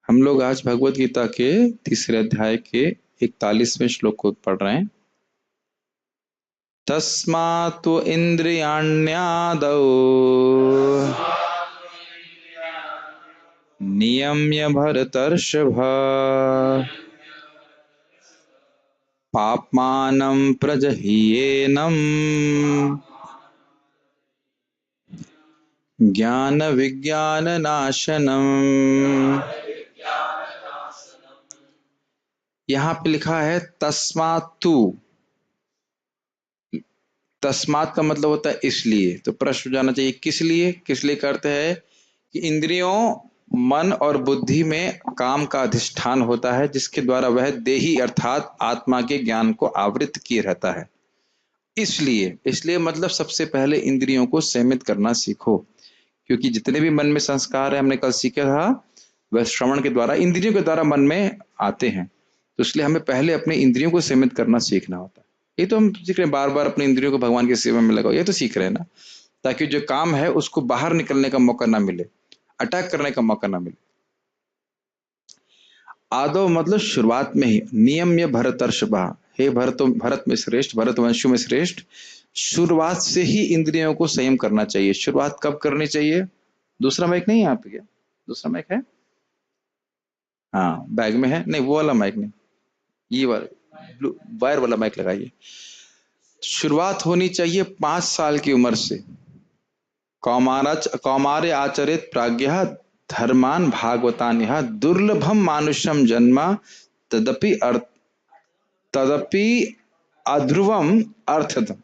हम लोग आज भगवत गीता के तीसरे अध्याय के 41वें श्लोक को पढ़ रहे हैं। तस्मात् इंद्रियाण्यादौ नियम्य भरतर्षभ पाप्मानं प्रजह्येनं ज्ञान विज्ञान नाशनम। यहाँ पे लिखा है तस्मात्तु। तस्मात का मतलब होता है इसलिए, तो प्रश्न जाना चाहिए किस लिए। किस लिए करते हैं कि इंद्रियों, मन और बुद्धि में काम का अधिष्ठान होता है, जिसके द्वारा वह देही अर्थात आत्मा के ज्ञान को आवृत किए रहता है। इसलिए मतलब सबसे पहले इंद्रियों को संयमित करना सीखो, क्योंकि जितने भी मन में संस्कार है, हमने कल सीखा था, वह श्रवण के द्वारा, इंद्रियों के द्वारा मन में आते हैं। तो इसलिए हमें पहले अपने इंद्रियों को सीमित करना सीखना होता है। ये तो हम सीख रहे हैं, बार बार अपने इंद्रियों को भगवान की सेवा में लगाओ, ये तो सीख रहे हैं ना, ताकि जो काम है उसको बाहर निकलने का मौका ना मिले, अटैक करने का मौका ना मिले। आदो मतलब शुरुआत में ही। नियम ये भरतर्षभा, हे भरत में श्रेष्ठ, भरत वंशों में श्रेष्ठ, शुरुआत से ही इंद्रियों को संयम करना चाहिए। शुरुआत कब करनी चाहिए? दूसरा माइक नहीं है यहाँ पे? क्या दूसरा माइक है? हाँ बैग में है। नहीं वो वाला माइक नहीं, ये वाला ब्लू वायर वाला माइक लगाइए। शुरुआत होनी चाहिए 5 साल की उम्र से। कौमारे आचरित प्राज्ञः धर्मान भागवतान यह दुर्लभम मानुषम जन्म तदपि अध्रुवम अर्थतम।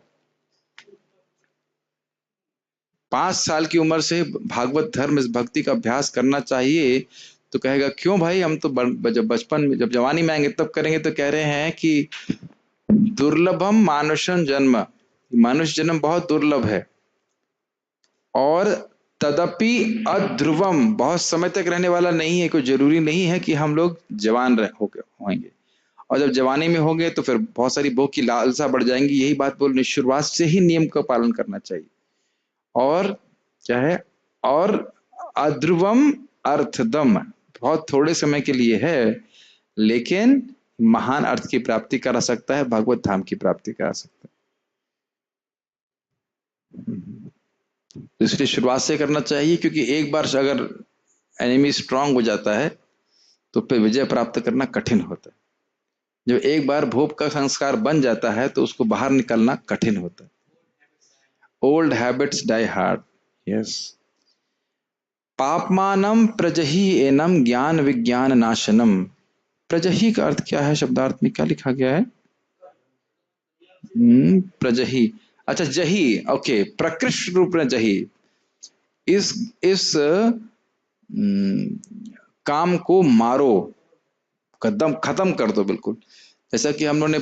5 साल की उम्र से भागवत धर्म इस भक्ति का अभ्यास करना चाहिए। तो कहेगा क्यों भाई, हम तो जब बचपन में, जब जवानी में आएंगे तब करेंगे। तो कह रहे हैं कि दुर्लभम मानुषम जन्म, मनुष्य जन्म बहुत दुर्लभ है, और तदपि अध्रुवम, बहुत समय तक रहने वाला नहीं है। कोई जरूरी नहीं है कि हम लोग जवान होंगे, और जब जवानी में होंगे तो फिर बहुत सारी भोग की लालसा बढ़ जाएंगी। यही बात बोलने, शुरुआत से ही नियम का पालन करना चाहिए। और क्या है? और अध्रुवम अर्थदम, बहुत थोड़े समय के लिए है, लेकिन महान अर्थ की प्राप्ति करा सकता है, भगवत धाम की प्राप्ति करा सकता है। तो इसलिए शुरुआत से करना चाहिए, क्योंकि एक बार अगर एनिमी स्ट्रांग हो जाता है तो फिर विजय प्राप्त करना कठिन होता है। जब एक बार भोग का संस्कार बन जाता है तो उसको बाहर निकलना कठिन होता है। Old habits die hard. Yes. पापमानम प्रजहि एनम ज्ञान विज्ञान नाशनम। प्रजहि का अर्थ क्या है? शब्दार्थ में क्या लिखा गया है? प्रजहि, अच्छा जही, ओके, प्रकृष्ट रूप में जही। इस काम को मारो, कदम खत्म कर दो बिल्कुल। जैसा कि हम लोगों ने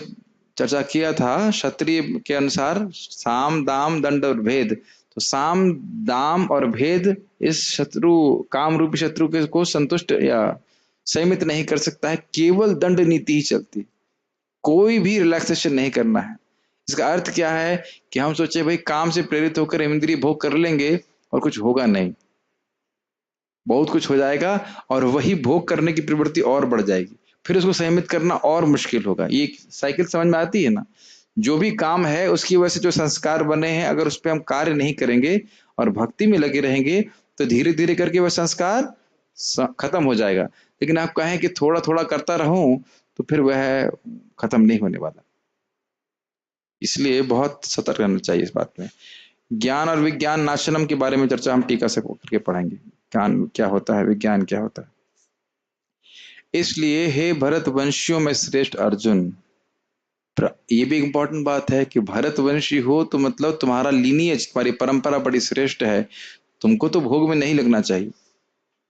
चर्चा किया था, क्षत्रिय के अनुसार साम दाम दंड और भेद। तो साम दाम और भेद इस शत्रु, काम रूपी शत्रु के को संतुष्ट या संयमित नहीं कर सकता है। केवल दंड नीति ही चलती, कोई भी रिलैक्सेशन नहीं करना है। इसका अर्थ क्या है कि हम सोचे भाई काम से प्रेरित होकर इंद्रिय भोग कर लेंगे और कुछ होगा नहीं, बहुत कुछ हो जाएगा, और वही भोग करने की प्रवृत्ति और बढ़ जाएगी। फिर उसको संयमित करना और मुश्किल होगा। ये साइकिल समझ में आती है ना? जो भी काम है उसकी वजह से जो संस्कार बने हैं, अगर उस पर हम कार्य नहीं करेंगे और भक्ति में लगे रहेंगे तो धीरे धीरे करके वह संस्कार खत्म हो जाएगा। लेकिन आप कहें कि थोड़ा थोड़ा करता रहूं, तो फिर वह खत्म नहीं होने वाला। इसलिए बहुत सतर्क रहना चाहिए इस बात में। ज्ञान और विज्ञान नाशनम के बारे में चर्चा हम टीका से करके पढ़ेंगे। ज्ञान क्या होता है, विज्ञान क्या होता है। इसलिए हे भरत वंशियों में श्रेष्ठ अर्जुन, ये भी इंपॉर्टेंट बात है कि भरत वंशी हो तो मतलब तुम्हारा लीनियज, तुम्हारी परंपरा बड़ी श्रेष्ठ है, तुमको तो भोग में नहीं लगना चाहिए।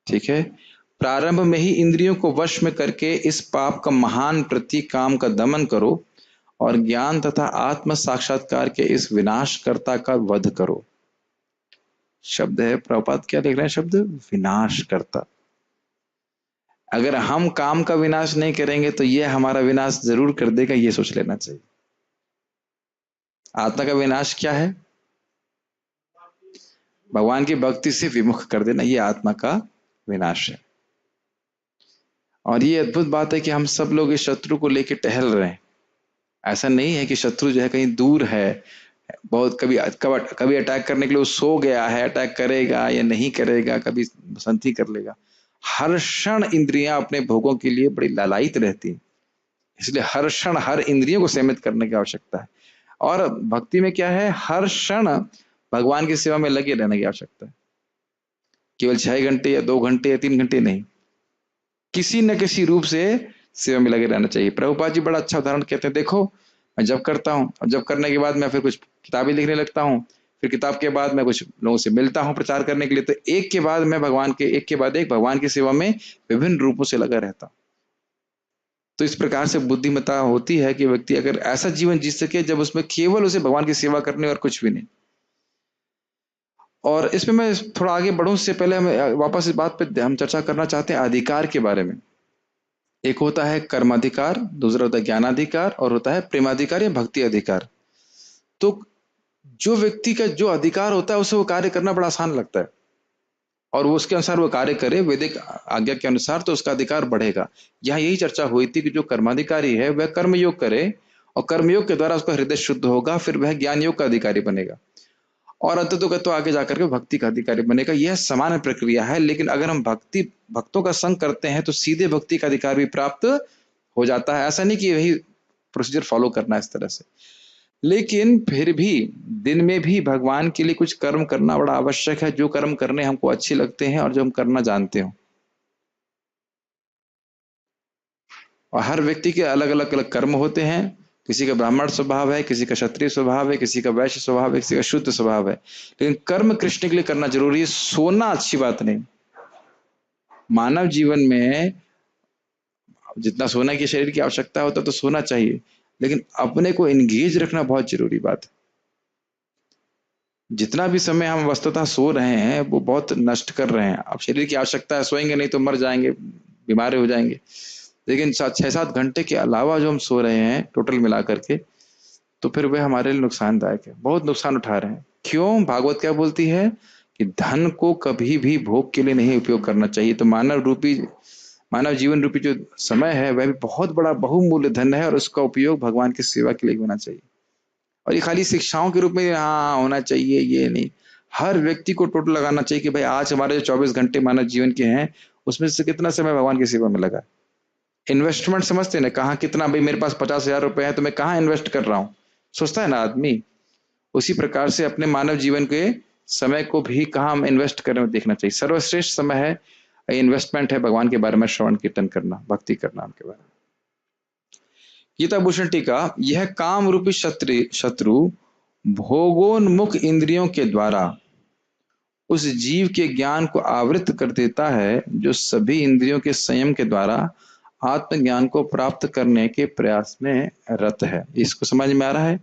ठीक है। प्रारंभ में ही इंद्रियों को वश में करके इस पाप का महान प्रतीक काम का दमन करो, और ज्ञान तथा आत्म साक्षात्कार के इस विनाशकर्ता का वध करो। शब्द है, प्रभुपाद क्या लिख रहे हैं? शब्द विनाशकर्ता। अगर हम काम का विनाश नहीं करेंगे तो यह हमारा विनाश जरूर कर देगा, ये सोच लेना चाहिए। आत्मा का विनाश क्या है? भगवान की भक्ति से विमुख कर देना, यह आत्मा का विनाश है। और ये अद्भुत बात है कि हम सब लोग इस शत्रु को लेके टहल रहे हैं। ऐसा नहीं है कि शत्रु जो है कहीं दूर है, बहुत कभी कभी अटैक करने के लिए वो सो गया है, अटैक करेगा या नहीं करेगा, कभी संधि कर लेगा। हर क्षण इंद्रियां अपने भोगों के लिए बड़ी लालायित रहती हैं, इसलिए हर क्षण हर इंद्रियों को सीमित करने की आवश्यकता है। और भक्ति में क्या है, हर क्षण भगवान की सेवा में लगे रहने की आवश्यकता है। केवल 6 घंटे या 2 घंटे या 3 घंटे नहीं, किसी न किसी रूप से सेवा में लगे रहना चाहिए। प्रभुपाद जी बड़ा अच्छा उदाहरण कहते हैं, देखो मैं जब करता हूँ और जब करने के बाद मैं फिर कुछ किताबें लिखने लगता हूँ, फिर किताब के बाद मैं कुछ लोगों से मिलता हूँ प्रचार करने के लिए, तो एक के बाद मैं भगवान के, एक के बाद एक भगवान की सेवा में विभिन्न रूपों से लगा रहता हूँ। तो इस प्रकार से बुद्धिमत्ता होती है कि व्यक्ति अगर ऐसा जीवन जी सके जब उसमें केवल उसे भगवान की सेवा करनी और कुछ भी नहीं। और इसमें मैं थोड़ा आगे बढ़ूं उससे पहले हम वापस इस बात पे हम चर्चा करना चाहते हैं अधिकार के बारे में। एक होता है कर्माधिकार, दूसरा होता है ज्ञानाधिकार, और होता है प्रेमाधिकार या भक्ति अधिकार। तो जो व्यक्ति का जो अधिकार होता है उसे वो कार्य करना बड़ा आसान लगता है, और वो उसके अनुसार वो कार्य करे वैदिक आज्ञा के अनुसार, तो उसका अधिकार बढ़ेगा। यहाँ यही चर्चा हुई थी कि जो कर्माधिकारी है वह कर्मयोग करे, और कर्मयोग के द्वारा उसका हृदय शुद्ध होगा, फिर वह ज्ञान योग का अधिकारी बनेगा, और अंततः तो आगे जाकर के भक्ति का अधिकारी बनेगा। यह समान प्रक्रिया है, लेकिन अगर हम भक्तों का संग करते हैं तो सीधे भक्ति का अधिकार भी प्राप्त हो जाता है। ऐसा नहीं कि वही प्रोसीजर फॉलो करना इस तरह से, लेकिन फिर भी दिन में भी भगवान के लिए कुछ कर्म करना बड़ा आवश्यक है, जो कर्म करने हमको अच्छे लगते हैं और जो हम करना जानते हो। और हर व्यक्ति के अलग अलग कर्म होते हैं, किसी का ब्राह्मण स्वभाव है, किसी का क्षत्रिय स्वभाव है, किसी का वैश्य स्वभाव है, किसी का शुद्ध स्वभाव है, लेकिन कर्म कृष्ण के लिए करना जरूरी है। सोना अच्छी बात नहीं। मानव जीवन में जितना सोने की शरीर की आवश्यकता होता है तो सोना चाहिए, लेकिन अपने को एंगेज रखना बहुत जरूरी बात है। जितना भी समय हम वस्तुतः सो रहे हैं वो बहुत नष्ट कर रहे हैं। अब शरीर की आवश्यकता है, सोएंगे नहीं तो मर जाएंगे, बीमार हो जाएंगे, लेकिन 6-7 घंटे के अलावा जो हम सो रहे हैं टोटल मिला करके, तो फिर वह हमारे लिए नुकसानदायक है, बहुत नुकसान उठा रहे हैं। क्यों? भागवत क्या बोलती है कि धन को कभी भी भोग के लिए नहीं उपयोग करना चाहिए। तो मानव जीवन रूपी जो समय है वह भी बहुत बड़ा बहुमूल्य धन है, और उसका उपयोग भगवान की सेवा के लिए होना चाहिए। और ये खाली शिक्षाओं के रूप में हाँ होना चाहिए ये नहीं, हर व्यक्ति को टोटल लगाना चाहिए कि भाई आज हमारे जो 24 घंटे मानव जीवन के हैं उसमें से कितना समय भगवान की सेवा में लगा। इन्वेस्टमेंट समझते हैं ना, कहाँ कितना, भाई मेरे पास 50,000 रुपए है तो मैं कहाँ इन्वेस्ट कर रहा हूँ, सोचता है ना आदमी। उसी प्रकार से अपने मानव जीवन के समय को भी कहाँ हम इन्वेस्ट करें देखना चाहिए। सर्वश्रेष्ठ समय है, इन्वेस्टमेंट है भगवान के बारे में श्रवण कीर्तन करना, भक्ति करना उनके बारे में। गीता भूषण टीका, यह काम रूपी शत्रु भोगोन्मुख इंद्रियों के द्वारा उस जीव के ज्ञान को आवृत कर देता है जो सभी इंद्रियों के संयम के द्वारा आत्मज्ञान को प्राप्त करने के प्रयास में रत है। इसको समझ में आ रहा है?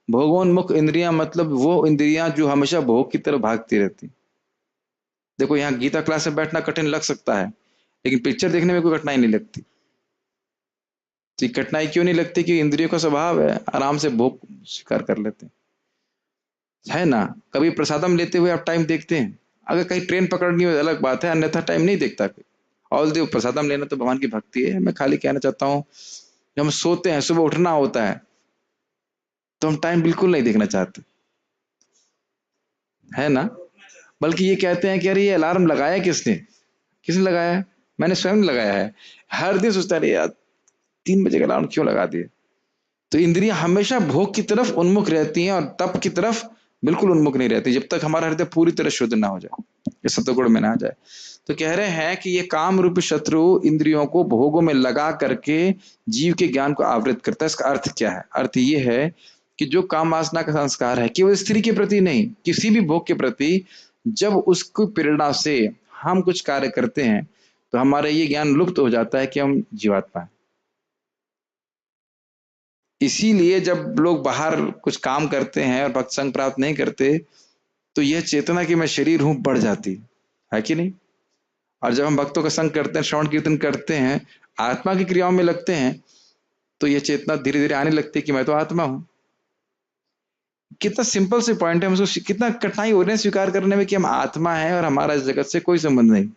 भोगोन्मुख इंद्रियां मतलब वो इंद्रियां जो हमेशा भोग की तरफ भागती रहती। देखो यहाँ गीता क्लास में बैठना कठिन लग सकता है, लेकिन पिक्चर देखने में कोई कठिनाई नहीं लगती। तो कठिनाई क्यों नहीं लगती? कि इंद्रियों का स्वभाव है आराम से भोग स्वीकार कर लेते हैं, है ना। कभी प्रसादम लेते हुए आप टाइम देखते हैं? अगर कहीं ट्रेन पकड़नी हो अलग बात है, अन्यथा टाइम नहीं देखता कोई। ऑल दो प्रसादम लेना तो भगवान की भक्ति है। मैं खाली कहना चाहता हूँ, जब हम सोते हैं, सुबह उठना होता है, तो हम टाइम बिल्कुल नहीं देखना चाहते, है ना। बल्कि ये कहते हैं कि अरे ये अलार्म लगाया किसने, किसने लगाया है? मैंने स्वयं लगाया है। हर दिन सोचता है यार 3 बजे का अलार्म क्यों लगा दिए। तो इंद्रियां हमेशा भोग की तरफ उन्मुख रहती हैं और तप की तरफ बिल्कुल उन्मुख नहीं रहती, जब तक हमारा हृदय पूरी तरह शुद्ध ना हो जाए, ये सतगुण में ना आ जाए। तो कह रहे हैं कि ये काम रूपी शत्रु इंद्रियों को भोगों में लगा करके जीव के ज्ञान को आवृत करता है। इसका अर्थ क्या है? अर्थ ये है कि जो काम वासना का संस्कार है, केवल स्त्री के प्रति नहीं, किसी भी भोग के प्रति, जब उसकी प्रेरणा से हम कुछ कार्य करते हैं तो हमारा ये ज्ञान लुप्त हो जाता है कि हम जीवात्मा है। इसीलिए जब लोग बाहर कुछ काम करते हैं और भक्त संग प्राप्त नहीं करते, तो यह चेतना कि मैं शरीर हूं बढ़ जाती है कि नहीं। और जब हम भक्तों का संग करते हैं, श्रवण कीर्तन करते हैं, आत्मा की क्रियाओं में लगते हैं, तो यह चेतना धीरे धीरे आने लगती है कि मैं तो आत्मा हूं। कितना सिंपल से पॉइंट है, हमको कितना कठिनाई हो रही है स्वीकार करने में कि हम आत्मा है और हमारा इस जगत से कोई संबंध नहीं।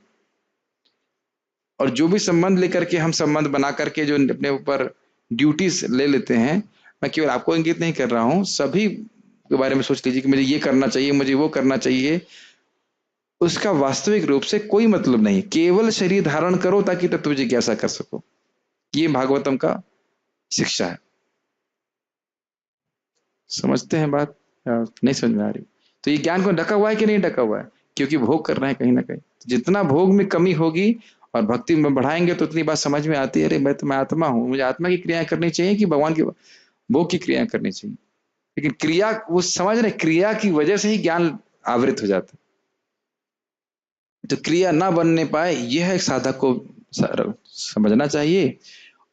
और जो भी संबंध लेकर के हम संबंध बना करके जो अपने ऊपर ड्यूटीज ले लेते हैं, मैं केवल आपको इंगित नहीं कर रहा हूं, सभी के बारे में सोच लीजिए कि मुझे ये करना चाहिए, मुझे वो करना चाहिए, उसका वास्तविक रूप से कोई मतलब नहीं। केवल शरीर धारण करो ताकि तत्व जिज्ञासा कर सको। ये भागवतम का शिक्षा है। समझते हैं बात या नहीं समझ में आ रही? तो ये ज्ञान को ढका हुआ है कि नहीं ढका हुआ है? क्योंकि भोग कर रहे हैं कहीं ना कहीं। तो जितना भोग में कमी होगी और भक्ति में बढ़ाएंगे तो उतनी बात समझ में आती है, अरे मैं आत्मा हूँ, मुझे आत्मा की क्रियाएं करनी चाहिए कि भगवान की भोग की क्रियाएं करनी चाहिए। लेकिन क्रिया वो समझ रहे, क्रिया की वजह से ही ज्ञान आवृत हो जाता है। तो क्रिया ना बनने पाए यह एक साधक को समझना चाहिए।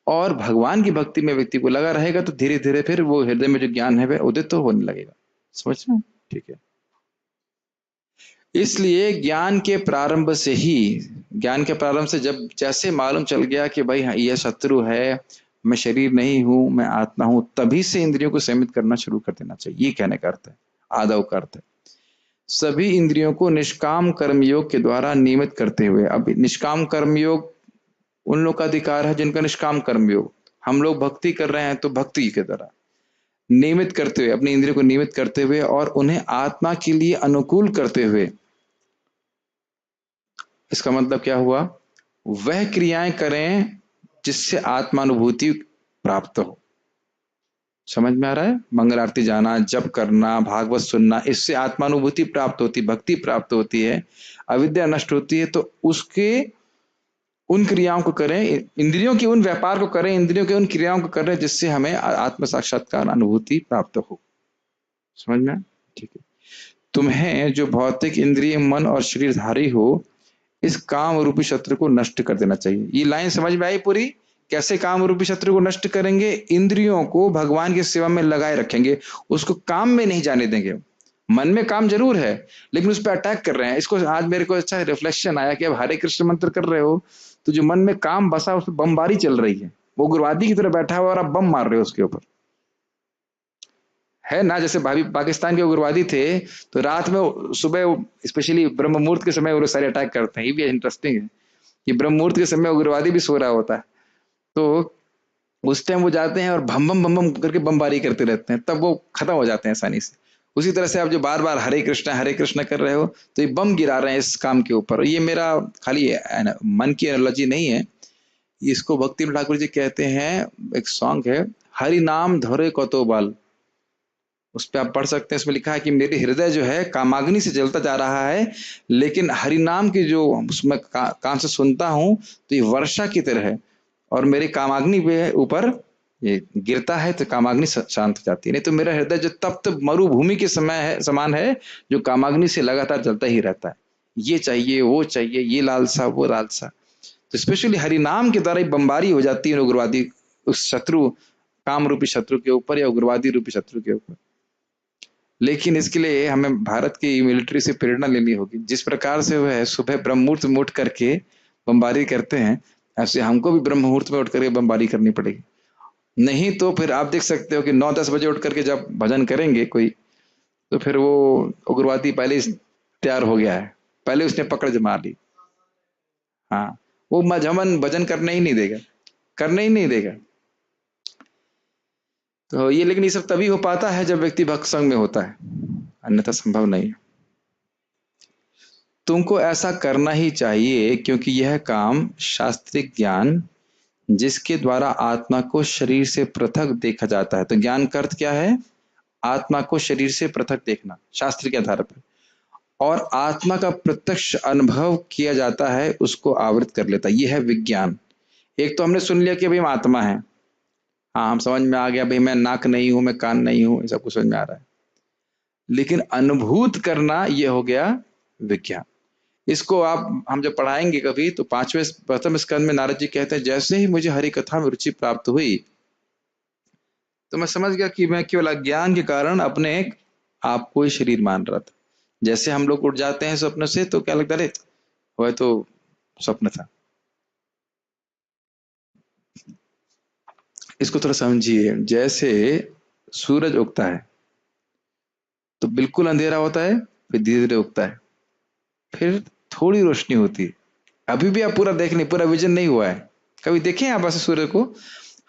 और भगवान की भक्ति में व्यक्ति को लगा रहेगा तो धीरे धीरे फिर वो हृदय में जो ज्ञान है वह उदित तो होने लगेगा। समझ रहे हैं? ठीक है। इसलिए ज्ञान के प्रारंभ से ही, ज्ञान के प्रारंभ से जब जैसे मालूम चल गया कि भाई हाँ, यह शत्रु है, मैं शरीर नहीं हूं, मैं आत्मा हूं, तभी से इंद्रियों को संयमित करना शुरू कर देना चाहिए। ये कहने का अर्थ है, आदव का अर्थ है। सभी इंद्रियों को निष्काम कर्मयोग के द्वारा नियमित करते हुए। अब निष्काम कर्मयोग उन लोग का अधिकार है जिनका निष्काम कर्मयोग। हम लोग भक्ति कर रहे हैं तो भक्ति के द्वारा नियमित करते हुए, अपनी इंद्रियों को नियमित करते हुए और उन्हें आत्मा के लिए अनुकूल करते हुए। इसका मतलब क्या हुआ? वह क्रियाएं करें जिससे आत्मानुभूति प्राप्त हो। समझ में आ रहा है? मंगल आरती जाना, जप करना, भागवत सुनना, इससे आत्मानुभूति प्राप्त होती, भक्ति प्राप्त होती है, अविद्या नष्ट होती है। तो उसके उन क्रियाओं को करें, इंद्रियों की उन व्यापार को करें, इंद्रियों के उन क्रियाओं को करें जिससे हमें आत्म साक्षात्कार अनुभूति प्राप्त हो। समझ में? ठीक है। तुम्हें जो भौतिक इंद्रिय मन और शरीरधारी हो, इस काम रूपी शत्रु को नष्ट कर देना चाहिए। ये लाइन समझ में आई पूरी? कैसे काम रूपी शत्रु को नष्ट करेंगे? इंद्रियों को भगवान की सेवा में लगाए रखेंगे, उसको काम में नहीं जाने देंगे। मन में काम जरूर है लेकिन उस पर अटैक कर रहे हैं। इसको आज मेरे को अच्छा रिफ्लेक्शन आया कि अब हरे कृष्ण मंत्र कर रहे हो तो जो मन में काम बसा उस पर बमबारी चल रही है, वो उग्रवादी की तरह बैठा हुआ और आप बम मार रहे हो उसके ऊपर, है ना? जैसे भाभी पाकिस्तान के उग्रवादी थे तो रात में सुबह स्पेशली ब्रह्म मुहूर्त के समय वो सारे अटैक करते हैं। ये भी इंटरेस्टिंग है कि ब्रह्म मुहूर्त के समय उग्रवादी भी सो रहा होता है, तो उस टाइम वो जाते हैं और भम बम करके बमबारी करते रहते हैं, तब वो खत्म हो जाते हैं आसानी से। उसी तरह से आप जो बार बार हरे कृष्ण कर रहे हो तो ये बम गिरा रहे हैं इस काम के ऊपर। ये मेरा खाली मन की एनालॉजी नहीं है, इसको भक्ति ठाकुर जी कहते हैं। एक सॉन्ग है, हरि नाम धरे कतो बाल, उस पर आप पढ़ सकते हैं। इसमें लिखा है कि मेरे हृदय जो है कामाग्नि से जलता जा रहा है, लेकिन हरिनाम की जो उसमें कान से सुनता हूं तो ये वर्षा की तरह है और मेरे कामाग्नि पे ऊपर ये गिरता है तो कामाग्नि शांत हो जाती है। नहीं तो मेरा हृदय जो तप्त मरुभूमि के समय है समान है, जो कामाग्नि से लगातार जलता ही रहता है। ये चाहिए, वो चाहिए, ये लालसा, वो लालसा। तो स्पेशली हरिनाम के द्वारा बमबारी हो जाती है उग्रवादी उस शत्रु, काम रूपी शत्रु के ऊपर या उग्रवादी रूपी शत्रु के ऊपर। लेकिन इसके लिए हमें भारत की मिलिट्री से प्रेरणा लेनी होगी। जिस प्रकार से वह सुबह ब्रह्म मुहूर्त में उठ करके बमबारी करते हैं, ऐसे हमको भी ब्रह्म मुहूर्त में उठ करके बमबारी करनी पड़ेगी। नहीं तो फिर आप देख सकते हो कि 9-10 बजे उठ करके जब भजन करेंगे कोई, तो फिर वो उग्रवादी पहले ही तैयार हो गया है, पहले उसने पकड़ जमा ली। हाँ, वो मजहमन भजन करने ही नहीं देगा, करने ही नहीं देगा। तो ये, लेकिन ये सब तभी हो पाता है जब व्यक्ति भक्त संग में होता है, अन्यथा संभव नहीं। तुमको ऐसा करना ही चाहिए क्योंकि यह काम शास्त्रिक ज्ञान जिसके द्वारा आत्मा को शरीर से पृथक देखा जाता है। तो ज्ञान का अर्थ क्या है? आत्मा को शरीर से पृथक देखना शास्त्र के आधार पर, और आत्मा का प्रत्यक्ष अनुभव किया जाता है, उसको आवृत कर लेता है। यह है विज्ञान। एक तो हमने सुन लिया कि भाई हम आत्मा है, हाँ हम समझ में आ गया भाई मैं नाक नहीं हूं, मैं कान नहीं हूं, सब कुछ समझ में आ रहा है। लेकिन अनुभूत करना यह हो गया विज्ञान। इसको आप हम जब पढ़ाएंगे कभी तो 5वें प्रथम स्कंद में नारद जी कहते हैं, जैसे ही मुझे हरि कथा में रुचि प्राप्त हुई तो मैं समझ गया कि मैं केवल अज्ञान के कारण अपने आप को ही शरीर मान रहा था। जैसे हम लोग उठ जाते हैं स्वप्न से तो क्या लगता है, वह तो स्वप्न था। इसको थोड़ा समझिए। जैसे सूरज उगता है तो बिल्कुल अंधेरा होता है, फिर धीरे धीरे उगता है, फिर थोड़ी रोशनी होती है, अभी भी आप पूरा देख नहीं, पूरा विजन नहीं हुआ है। कभी देखे आप ऐसे सूर्य को?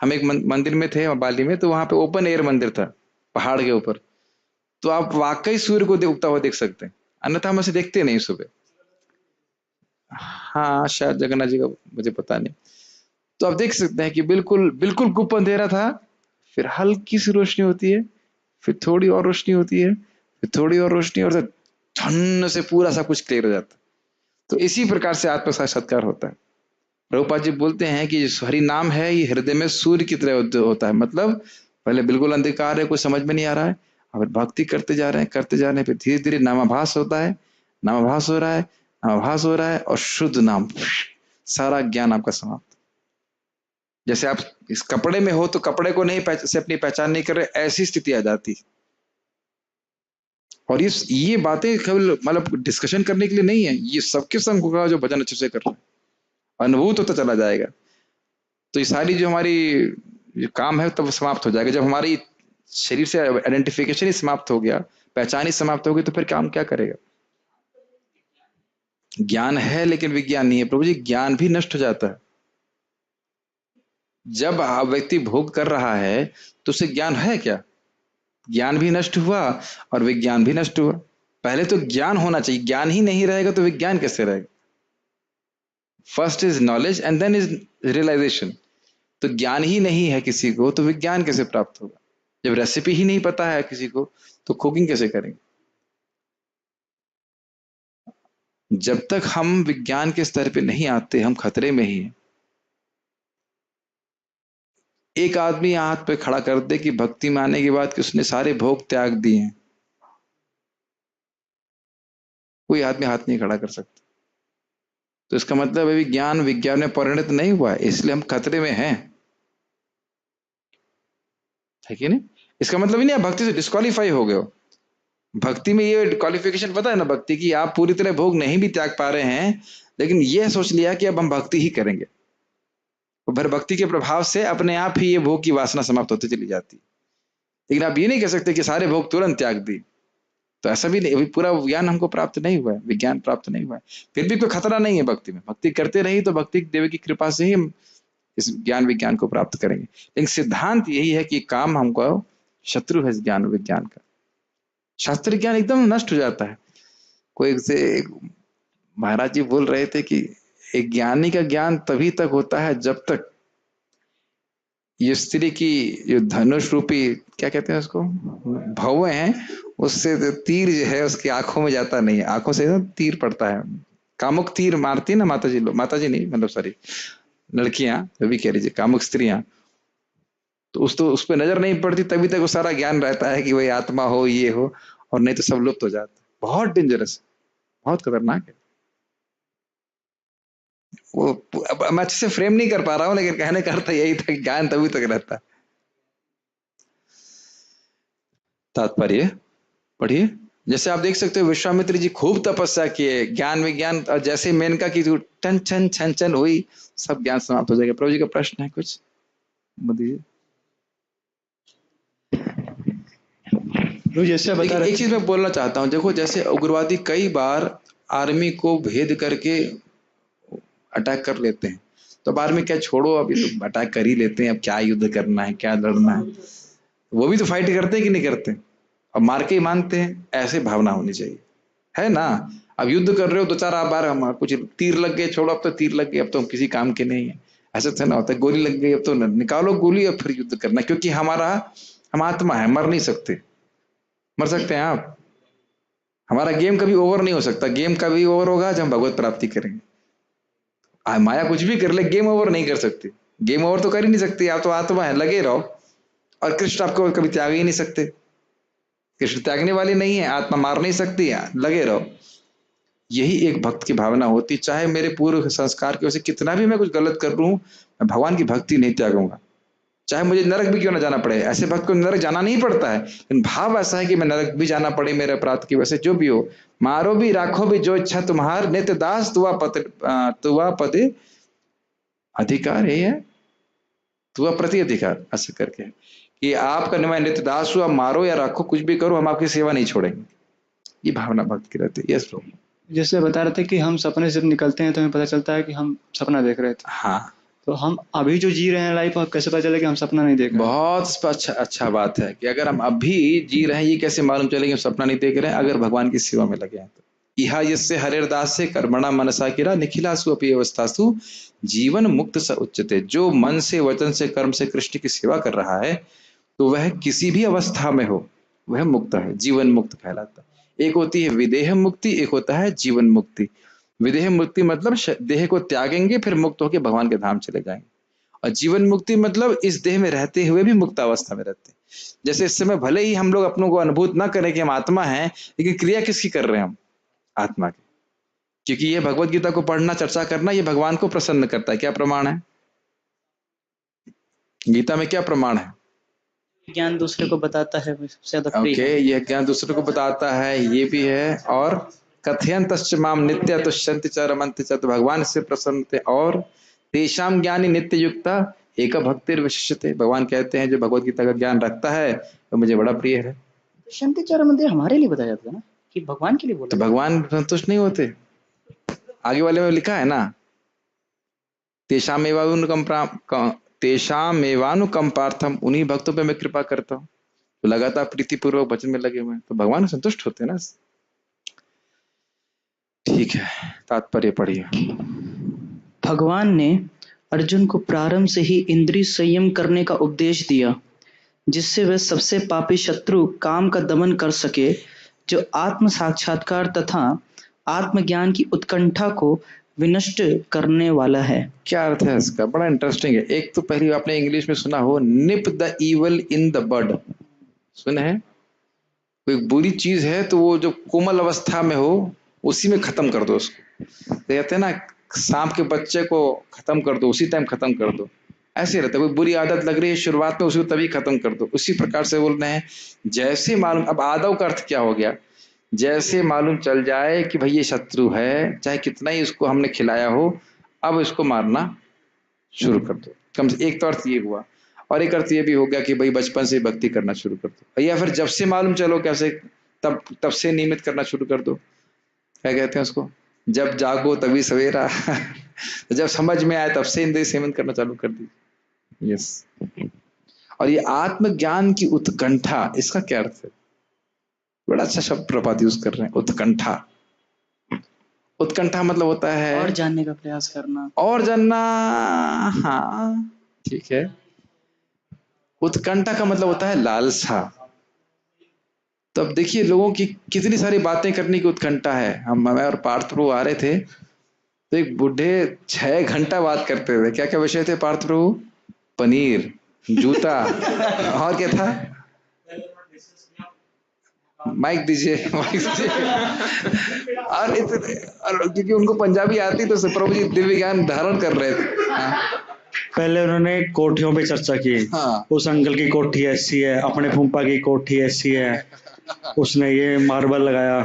हम एक मंदिर में थे बाली में, तो वहां पे ओपन एयर मंदिर था पहाड़ के ऊपर, तो आप वाकई सूर्य को उगता हुआ देख सकते हैं, अन्यथा हम ऐसे देखते नहीं सुबह। हाँ शायद जगन्नाथ जी का, मुझे पता नहीं। तो आप देख सकते हैं कि बिल्कुल बिल्कुल गुप्त अंधेरा था, फिर हल्की सी रोशनी होती है, फिर थोड़ी और रोशनी होती है, फिर थोड़ी और रोशनी, और झन्न से पूरा सब कुछ क्लियर हो जाता है। तो इसी प्रकार से आत्म साक्षात्कार होता है। प्रभुपाद जी बोलते हैं कि जो हरि नाम है ये हृदय में सूर्य की तरह होता है। मतलब पहले बिल्कुल अंधकार है, कुछ समझ में नहीं आ रहा है, और भक्ति करते जा रहे हैं, करते जा रहे हैं, फिर धीरे धीरे नामाभास होता है, नामाभास हो रहा है, नामाभास हो रहा है, और शुद्ध नाम, सारा ज्ञान आपका समाप्त। जैसे आप इस कपड़े में हो तो कपड़े को नहीं से अपनी पहचान नहीं कर रहे, ऐसी स्थिति आ जाती। और ये बातें केवल मतलब डिस्कशन करने के लिए नहीं है, ये सबके संग होगा जो भजन अच्छे से कर रहे हैं, अनुभूत होता चला जाएगा। तो ये सारी जो हमारी जो काम है तब समाप्त हो जाएगा। जब हमारी शरीर से आइडेंटिफिकेशन ही समाप्त हो गया, पहचान ही समाप्त हो गई, तो फिर काम क्या करेगा? ज्ञान है लेकिन विज्ञान नहीं है। प्रभु जी ज्ञान भी नष्ट हो जाता है। जब व्यक्ति भोग कर रहा है तो उसे ज्ञान है क्या? ज्ञान भी नष्ट हुआ और विज्ञान भी नष्ट हुआ। पहले तो ज्ञान होना चाहिए, ज्ञान ही नहीं रहेगा तो विज्ञान कैसे रहेगा? First is knowledge and then is realisation. तो ज्ञान ही नहीं है किसी को तो विज्ञान कैसे प्राप्त होगा? जब रेसिपी ही नहीं पता है किसी को तो कुकिंग कैसे करेंगे? जब तक हम विज्ञान के स्तर पे नहीं आते हम खतरे में ही हैं। एक आदमी हाथ पे खड़ा कर दे कि भक्ति में आने के बाद कि उसने सारे भोग त्याग दिए हैं, कोई आदमी हाथ नहीं खड़ा कर सकता। तो इसका मतलब अभी ज्ञान विज्ञान में परिणत नहीं हुआ है, इसलिए हम खतरे में हैं, है कि नहीं? इसका मतलब ही नहीं आप भक्ति से डिस्क्वालीफाई हो गए हो। भक्ति में ये क्वालिफिकेशन पता है ना भक्ति की, आप पूरी तरह भोग नहीं भी त्याग पा रहे हैं, लेकिन ये सोच लिया कि अब हम भक्ति ही करेंगे, तो फिर भक्ति के प्रभाव से अपने आप ही ये भोग की वासना समाप्त होती चली जाती। लेकिन आप ये नहीं कह सकते कि सारे भोग तुरंत त्याग दी। तो ऐसा भी नहीं, अभी पूरा ज्ञान हमको प्राप्त नहीं हुआ है, विज्ञान प्राप्त नहीं हुआ है। फिर भी कोई खतरा नहीं है भक्ति में, भक्ति करते रही तो भक्ति देव की कृपा से ही हम इस ज्ञान विज्ञान को प्राप्त करेंगे। लेकिन सिद्धांत यही है कि काम हमको शत्रु है इस ज्ञान विज्ञान का। शास्त्रीय ज्ञान एकदम नष्ट हो जाता है। कोई से महाराज जी बोल रहे थे कि एक ज्ञानी का ज्ञान तभी तक होता है जब तक ये स्त्री की जो धनुष रूपी क्या कहते हैं उसको भौवें हैं, उससे तीर जो है उसकी आंखों में जाता नहीं है, आंखों से ना तीर पड़ता है। कामुक तीर मारती है ना माता जी, लोग माता जी नहीं मतलब सॉरी लड़कियां, जो भी कह लीजिए कामुक स्त्रियां, तो उस पर नजर नहीं पड़ती, तभी तक वो सारा ज्ञान रहता है कि वही आत्मा हो ये हो, और नहीं तो सब लुप्त हो जाता है। बहुत डेंजरस, बहुत खतरनाक है वो। अब मैं अच्छे से फ्रेम नहीं कर पा रहा हूँ, लेकिन कहने का अर्थ यही था कि ज्ञान तभी तक रहता है। तात्पर्य पढ़िए। जैसे आप देख सकते हो विश्वामित्र जी खूब तपस्या किए, ज्ञान विज्ञान, और जैसे मेनका की टन छन छन छन हुई, सब ज्ञान समाप्त हो जाएगा। प्रभु जी का प्रश्न है कुछ मोदी जी? जैसे बता रहे, एक चीज मैं बोलना चाहता हूँ, देखो जैसे उग्रवादी कई बार आर्मी को भेद करके अटैक कर लेते हैं, तो अब आर्मी क्या छोड़ो, अभी तो अटैक कर ही लेते हैं, अब क्या युद्ध करना है, क्या लड़ना है। वो भी तो फाइट करते हैं कि नहीं करते, अब मार के ही मानते हैं, ऐसे भावना होनी चाहिए, है ना? अब युद्ध कर रहे हो दो चार बार, हम कुछ तीर लग गए, छोड़ो अब तो तीर लग गए, अब तो हम किसी काम के नहीं है, ऐसा तो ना होता है। गोली लग गई, अब तो निकालो गोली और फिर युद्ध करना, क्योंकि हम आत्मा है, मर नहीं सकते। मर सकते हैं आप? हमारा गेम कभी ओवर नहीं हो सकता, गेम कभी ओवर होगा जब हम भगवत प्राप्ति करेंगे। माया कुछ भी कर ले, गेम ओवर नहीं कर सकती, गेम ओवर तो कर ही नहीं सकती, आप तो आत्मा है, लगे रहो। और कृष्ण आपको कभी त्याग ही नहीं सकते, कृष्ण त्यागने वाली नहीं है, आत्मा मार नहीं सकती है, लगे रहो। यही एक भक्त की भावना होती, चाहे मेरे पूर्व संस्कार की वजह से कितना भी मैं कुछ गलत कर लूं, मैं भगवान की भक्ति नहीं त्यागूंगा, चाहे मुझे नरक भी क्यों ना जाना पड़े। ऐसे भक्त को नरक जाना नहीं पड़ता है, लेकिन भाव ऐसा है कि मैं नरक भी जाना पड़े मेरे अपराध की वजह से, जो भी हो, मारो भी राखो भी जो इच्छा तुम्हार, नित्य दास तुआ पद अधिकार है, तुआ प्रति अधिकार, ऐसे करके कि आपका मैं नित्य दास हूं, आप मारो या रखो कुछ भी करो, हम आपकी सेवा नहीं छोड़ेंगे। ये भावना भक्त की रहती है। Yes bro. जैसे बता रहे थे कि हम सपने से निकलते हैं तो हमें पता चलता है कि हम सपना देख रहे थे, हाँ, तो हम अभी जो जी रहे हैं लाइफ, और कैसे पता चले कि हम सपना नहीं देख रहे हैं? बहुत अच्छा अच्छा बात है कि अगर हम अभी जी रहे हैं, ये कैसे मालूम चले कि हम सपना नहीं देख रहे हैं? अगर भगवान की सेवा में लगे हैं तो। इहा यस्य हरिर्दास से कर्मणा मनसा किरा निखिलासु अपि अवस्थासु जीवन मुक्त स उच्यते। जो मन से, वचन से, कर्म से कृष्ण की सेवा कर रहा है, तो वह किसी भी अवस्था में हो, वह मुक्त है, जीवन मुक्त कहलाता है। एक होती है विदेह मुक्ति, एक होता है जीवन मुक्ति। विदेह मुक्ति मतलब देह को त्यागेंगे, फिर मुक्त होकर भगवान के धाम चले जाएंगे। और जीवन मुक्ति मतलब इस देह में रहते हुए भी मुक्त अवस्था में रहते हैं। जैसे इस समय भले ही हम लोग अपनों को अनुभूत ना करें कि हम आत्मा हैं, लेकिन क्रिया किसकी कर रहे हैं हम? आत्मा की। क्योंकि ये भगवत गीता को पढ़ना, चर्चा करना, ये भगवान को प्रसन्न करता है। क्या प्रमाण है गीता में? क्या प्रमाण है? ज्ञान दूसरे को बताता है, वो सबसे ज्यादा प्रिय ओके, है। यह ज्ञान दूसरे को बताता है, ये भी है। और कथयंतश्च माम नित्य तुष्यन्ति च रमन्ति च, तो भगवान से प्रसन्न थे। और तेषाम ज्ञानी नित्य युक्ता एक भक्तिर विशिष्यते, भगवान कहते हैं जो भगवत गीता का ज्ञान रखता है वो मुझे बड़ा प्रिय है। शांति चार मंदिर हमारे लिए बताया जाता है ना, कि भगवान के लिए तो बोला जाता भगवान संतुष्ट नहीं होते? आगे वाले में लिखा है ना, तेषामेवानुकंपार्थम, उन्हीं भक्तों पे मैं कृपा करता हूँ तो लगातार प्रीतिपूर्वक भजन में लगे हुए हैं, तो भगवान संतुष्ट होते हैं ना। ठीक है, तात्पर्य पढ़िए। है। भगवान ने अर्जुन को प्रारंभ से ही इंद्रिय संयम करने का उपदेश दिया, जिससे वह सबसे पापी शत्रु काम का दमन कर सके, जो आत्म साक्षात्कार तथा आत्मज्ञान की उत्कंठा को विनष्ट करने वाला है। क्या अर्थ है इसका? बड़ा इंटरेस्टिंग है। एक तो पहली आपने इंग्लिश में सुना हो, nip the evil in the bud, सुने हैं? कोई बुरी चीज है तो वो जो कोमल अवस्था में हो उसी में खत्म कर दो उसको। तो कहते हैं ना, सांप के बच्चे को खत्म कर दो उसी टाइम खत्म कर दो। ऐसे रहता है, कोई बुरी आदत लग रही है शुरुआत में, उसी को तभी खत्म कर दो। उसी प्रकार से बोल रहे हैं, जैसे मालूम, अब आदव का अर्थ क्या हो गया? जैसे मालूम चल जाए कि भाई ये शत्रु है, चाहे कितना ही उसको हमने खिलाया हो, अब इसको मारना शुरू कर दो। कम से एक तो अर्थ ये हुआ। और एक अर्थ ये भी हो गया कि भाई बचपन से भक्ति करना शुरू कर दो, या फिर जब से मालूम चलो कैसे, तब तब से नियमित करना शुरू कर दो। क्या कहते हैं उसको? जब जागो तभी सवेरा। जब समझ में आए तब से इंद्रिय सेवन करना चालू कर दी। यस। और ये आत्मज्ञान की उत्कंठा, इसका क्या अर्थ है? बड़ा अच्छा शब्द प्रपात यूज कर रहे हैं, उत्कंठा। उत्कंठा मतलब होता है और जानने का प्रयास करना। और जानना। हाँ, ठीक है। उत्कंठा का मतलब होता है लालसा। तो अब देखिए लोगों की कितनी सारी बातें करने की उत्कंठा है। हम, मैं और पार्थ प्रभु आ रहे थे तो एक बूढ़े 6 घंटा बात करते थे। क्या क्या विषय थे पार्थ प्रभु? पनीर, जूता, और क्या था? माइक दीजिए, माइक दीजिए। और क्योंकि उनको पंजाबी आती तो प्रभु जी दिव्य ज्ञान धारण कर रहे थे। हाँ, पहले उन्होंने कोठियों पे चर्चा की। हाँ, उस अंकल की कोठी ऐसी है, अपने फूफा की कोठी ऐसी है, उसने ये मार्बल लगाया।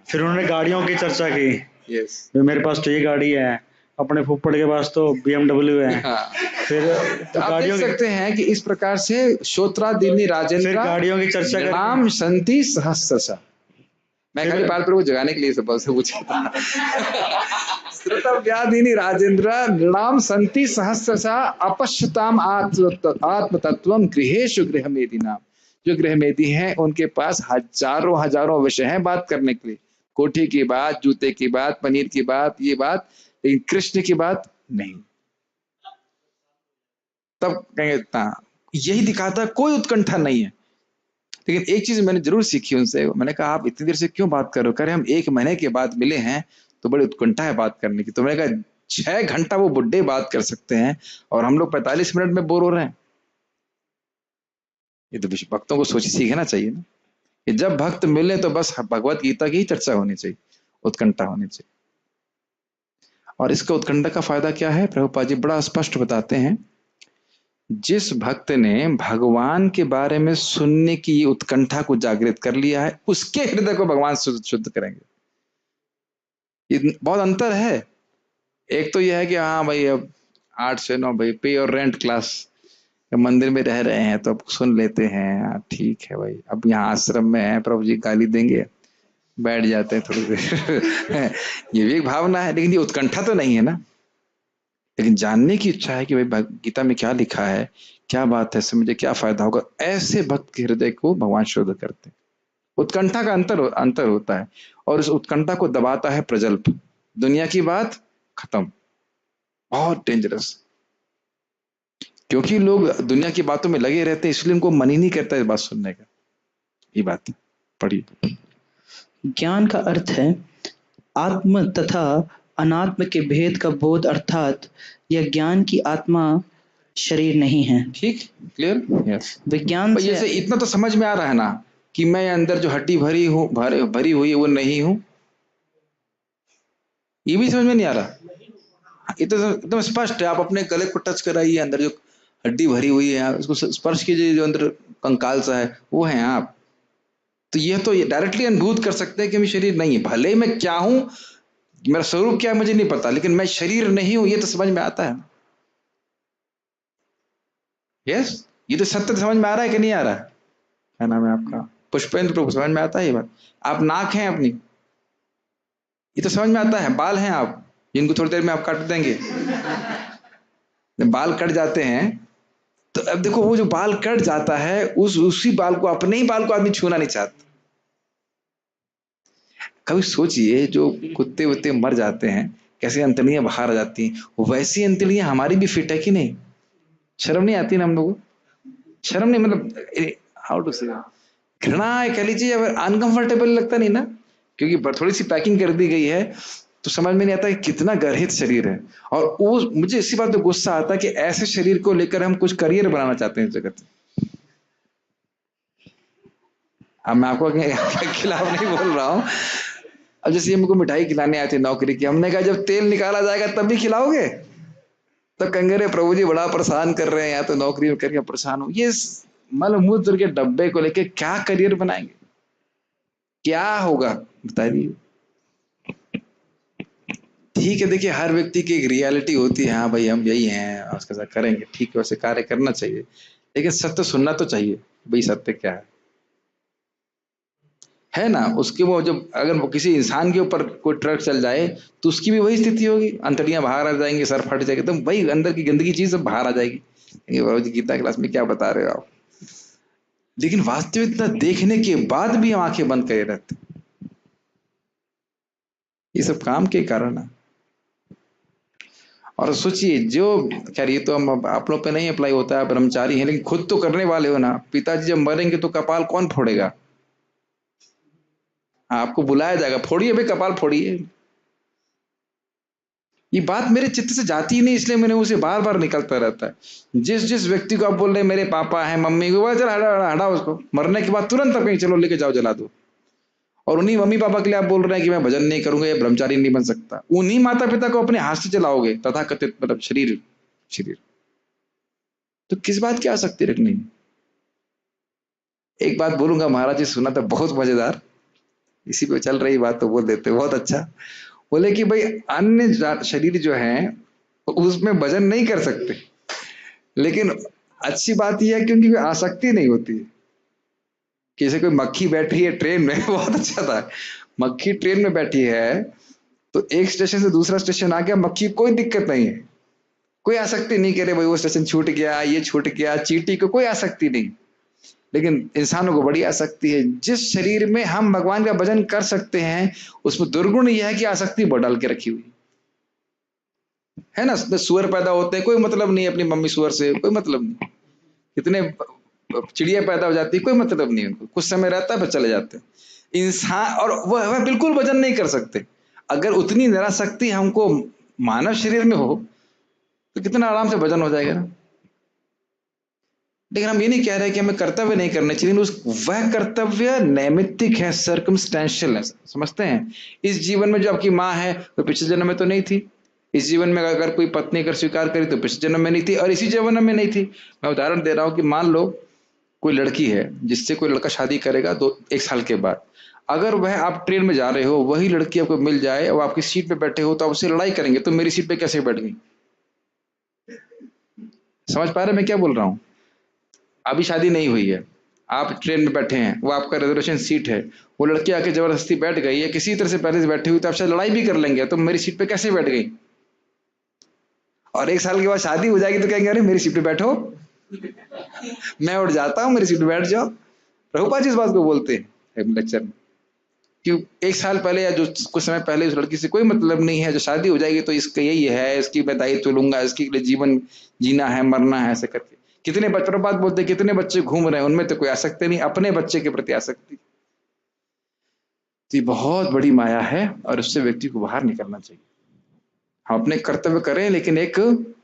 फिर उन्होंने गाड़ियों की चर्चा की, यस, मेरे पास तो ये गाड़ी है, अपने फूफड़ के पास तो BMW है। हाँ। फिर तो आप देख गाड़ियों की सकते हैं कि इस प्रकार से श्रोत्रादीनि फिर राजेंद्र गाड़ियों की चर्चा नाम करके संति सहस्रशा। मैं खाली फिर पाल प्रभु जगाने के लिए सब से पूछा था। श्रुतव्यादीनि राजेंद्र नाम संति सहस्रशा अपश्यताम आत्म तत्वम गृहेषु गृहमेदिनाम। जो गृहमेदी हैं उनके पास हजारों हजारों विषय हैं बात करने के लिए। कोठी की बात, जूते की बात, पनीर की बात, ये बात, लेकिन कृष्ण की बात नहीं। तब कहेंगे यही दिखाता है कोई उत्कंठा नहीं है। लेकिन एक चीज मैंने जरूर सीखी उनसे, मैंने कहा आप इतनी देर से क्यों बात कर रहे हो? कह रहे हम 1 महीने के बाद मिले हैं तो बड़ी उत्कंठा है बात करने की। तो मैंने कहा 6 घंटा वो बुड्ढे बात कर सकते हैं और हम लोग 45 मिनट में बोर हो रहे हैं। ये तो भक्तों को सोच सीखना चाहिए ना कि जब भक्त मिले तो बस भगवत गीता की ही चर्चा होनी चाहिए, उत्कंठा होनी चाहिए। और इसका उत्कंठा का फायदा क्या है? प्रभुपाद जी बड़ा स्पष्ट बताते हैं, जिस भक्त ने भगवान के बारे में सुनने की उत्कंठा को जागृत कर लिया है, उसके हृदय को भगवान शुद्ध करेंगे। ये बहुत अंतर है। एक तो यह है कि हाँ भाई अब 8 से 9 भाई पे और रेंट क्लास, मंदिर में रह रहे हैं तो अब सुन लेते हैं, हाँ ठीक है भाई, अब यहाँ आश्रम में है प्रभु जी गाली देंगे बैठ जाते हैं थोड़ी देर। ये भी एक भावना है, लेकिन ये उत्कंठा तो नहीं है ना। लेकिन जानने की इच्छा है कि भाई गीता में क्या लिखा है, क्या बात है, इससे मुझे क्या फायदा होगा। ऐसे भक्त के हृदय को भगवान शुद्ध करते हैं। उत्कंठा का अंतर होता है, और इस उत्कंठा को दबाता है प्रजल्प, दुनिया की बात खत्म। बहुत डेंजरस, क्योंकि लोग दुनिया की बातों में लगे रहते हैं, इसलिए उनको मन ही नहीं करता इस बात सुनने का। ये बात पढ़ी। ज्ञान का अर्थ है आत्म तथा अनात्म के भेद का बोध, अर्थात यह ज्ञान की आत्मा शरीर नहीं है। ठीक, क्लियर, यस। विज्ञान से जैसे इतना तो समझ में आ रहा है ना कि मैं अंदर जो हड्डी भरी हुई है वो नहीं हूं। ये भी समझ में नहीं आ रहा। ये तो एकदम स्पष्ट है। आप अपने गले को टच कराइए, अंदर जो हड्डी भरी हुई है उसको स्पर्श कीजिए, जो अंदर कंकाल सा है वो है आप। तो यह तो डायरेक्टली अनुभूत कर सकते हैं कि मैं शरीर नहीं है। भले ही मैं क्या हूं, मेरा स्वरूप क्या है मुझे नहीं पता, लेकिन मैं शरीर नहीं हूं, ये तो समझ में आता है। यस, ये तो सत्य समझ में आ रहा है कि नहीं आ रहा है? क्या नाम है आपका? पुष्पेंद्र प्रभु, समझ में आता है ये बात? आप नाक हैं अपनी, ये तो समझ में आता है। बाल हैं आप, जिनको थोड़ी देर में आप काट देंगे। जब बाल कट जाते हैं तो अब देखो, वो जो बाल कट जाता है उसी बाल को, अपने ही बाल को आदमी छूना नहीं चाहता। कभी सोचिए, जो कुत्ते वुत्ते मर जाते हैं कैसे अंतड़ियां बाहर आ जाती हैं, वैसी अंतड़ियां हमारी भी फिट है कि नहीं? शर्म नहीं आती ना हम लोगों को? शर्म नहीं, मतलब हाउ टू से, घृणा कह लीजिए, अनकंफर्टेबल लगता नहीं ना, क्योंकि थोड़ी सी पैकिंग कर दी गई है तो समझ में नहीं आता कि कितना गर्हित शरीर है। और वो मुझे इसी बात पे गुस्सा आता है कि ऐसे शरीर को लेकर हम कुछ करियर बनाना चाहते हैं इस जगत में। अब मैं आपको खिलाफ नहीं बोल रहा हूँ। अब जैसे हमको मिठाई खिलाने आए थे नौकरी की, हमने कहा जब तेल निकाला जाएगा तब भी खिलाओगे? तो कहेंगे रे प्रभु जी बड़ा परेशान कर रहे हैं, यहाँ तो नौकरी में करके परेशान हो। ये मलमूत्र के डब्बे को लेके क्या करियर बनाएंगे? क्या होगा बताइए? ठीक है, देखिए हर व्यक्ति की एक रियलिटी होती है, हाँ भाई हम यही हैं उसके साथ करेंगे, ठीक है, वैसे कार्य करना चाहिए, लेकिन सत्य सुनना तो चाहिए। भाई सत्य क्या है ना? उसके वो जब अगर वो किसी इंसान के ऊपर कोई ट्रक चल जाए तो उसकी भी वही स्थिति होगी, अंतड़ियां बाहर आ जाएंगी, सर फट जाएगा, तो वही अंदर की गंदगी चीज सब बाहर आ जाएगी। ये बाबू जी गीता क्लास में क्या बता रहे हो आप? लेकिन वास्तविकता देखने के बाद भी हम आंखें बंद करे रहते। ये सब काम के कारण है। और सोचिए, जो खैर ये तो हम आप लोग पे नहीं अप्लाई होता है, ब्रह्मचारी हैं, लेकिन खुद तो करने वाले हो ना। पिताजी जब मरेंगे तो कपाल कौन फोड़ेगा? आपको बुलाया जाएगा, फोड़िए भाई कपाल फोड़िए। ये बात मेरे चित्त से जाती ही नहीं, इसलिए मैंने उसे बार बार निकलता रहता है। जिस जिस व्यक्ति को आप बोल रहे हैं मेरे पापा है मम्मी को, चल हटा हटा उसको, मरने के बाद तुरंत कहीं चलो लेके जाओ जला दो। और उन्हीं मम्मी पापा के लिए आप बोल रहे हैं कि मैं भजन नहीं करूंगा, ये ब्रह्मचारी नहीं बन सकता। उन्हीं माता पिता को अपने हाथ से चलाओगे, तथा कथित मतलब शरीर शरीर, तो किस बात की आसक्ति रखनी? एक बात बोलूंगा, महाराज जी सुना था, बहुत मजेदार, इसी पे चल रही बात तो बोल देते, बहुत अच्छा। बोले कि भाई अन्य शरीर जो है उसमें भजन नहीं कर सकते, लेकिन अच्छी बात यह है क्योंकि आसक्ति नहीं होती। जैसे कोई मक्खी बैठी है ट्रेन में, बहुत अच्छा था, मक्खी ट्रेन में बैठी है तो एक स्टेशन से दूसरा स्टेशन आ गया, मक्खी कोई दिक्कत नहीं है, कोई आसक्ति नहीं करे भाई वो स्टेशन छूट गया, ये छूट गया, चींटी को कोई आसक्ति नहीं। लेकिन इंसानों को बड़ी आसक्ति है। जिस शरीर में हम भगवान का भजन कर सकते हैं उसमें दुर्गुण यह है कि आसक्ति बहुत डाल के रखी हुई है ना। सुअर पैदा होते हैं, कोई मतलब नहीं, अपनी मम्मी सुअर से कोई मतलब नहीं। कितने चिड़िया पैदा हो जाती है, कोई मतलब नहीं उनको, कुछ समय रहता है फिर चले जाते हैं। इंसान और वह बिल्कुल भजन नहीं कर सकते। अगर उतनी निरासक्ति हमको मानव शरीर में हो तो कितना आराम से भजन हो जाएगा ना। लेकिन हम ये नहीं कह रहे कि हमें कर्तव्य नहीं करने चाहिए, वह कर्तव्य नैमित्तिक है, सर्कमस्टेंशियल है, समझते हैं? इस जीवन में जो आपकी माँ है वो पिछले जन्म में तो नहीं थी, इस जीवन में अगर कोई पत्नी अगर स्वीकार करी तो पिछले जन्म में नहीं थी, और इसी जन्म में नहीं थी। मैं उदाहरण दे रहा हूं कि मान लो कोई लड़की है जिससे कोई लड़का शादी करेगा 1 साल के बाद, अगर वह आप ट्रेन में जा रहे हो वही लड़की आपको मिल जाए और आपकी सीट पे बैठे हो तो आप उससे लड़ाई करेंगे, तो मेरी सीट पे कैसे बैठ गई? समझ पा रहे मैं क्या बोल रहा हूं? अभी शादी नहीं हुई है, आप ट्रेन में बैठे हैं, वो आपका रिजर्वेशन सीट है, वो लड़की आके जबरदस्ती बैठ गई है, किसी तरह से पहले से बैठी हुई, तो आपसे लड़ाई भी कर लेंगे, तो मेरी सीट पे कैसे बैठ गई? और 1 साल के बाद शादी हो जाएगी तो कहेंगे अरे मेरी सीट पे बैठो, मैं उठ जाता हूँ, मेरी सीट पे बैठ जाओ। प्रभुपाद जी इस बात को बोलते हैं लेक्चर में, कि 1 साल पहले या जो कुछ समय पहले उस लड़की से कोई मतलब नहीं है, जो शादी हो जाएगी तो इसका यही है, इसकी मैं दायित्व लूंगा, इसके लिए जीवन जीना है, मरना है, ऐसे करके। कितने प्रभुपाद बोलते हैं, कितने बच्चे घूम रहे हैं, उनमें तो कोई आसक्ति नहीं, अपने बच्चे के प्रति आसक्ति। तो ये बहुत बड़ी माया है और उससे व्यक्ति को बाहर निकलना चाहिए। हम अपने कर्तव्य करें लेकिन एक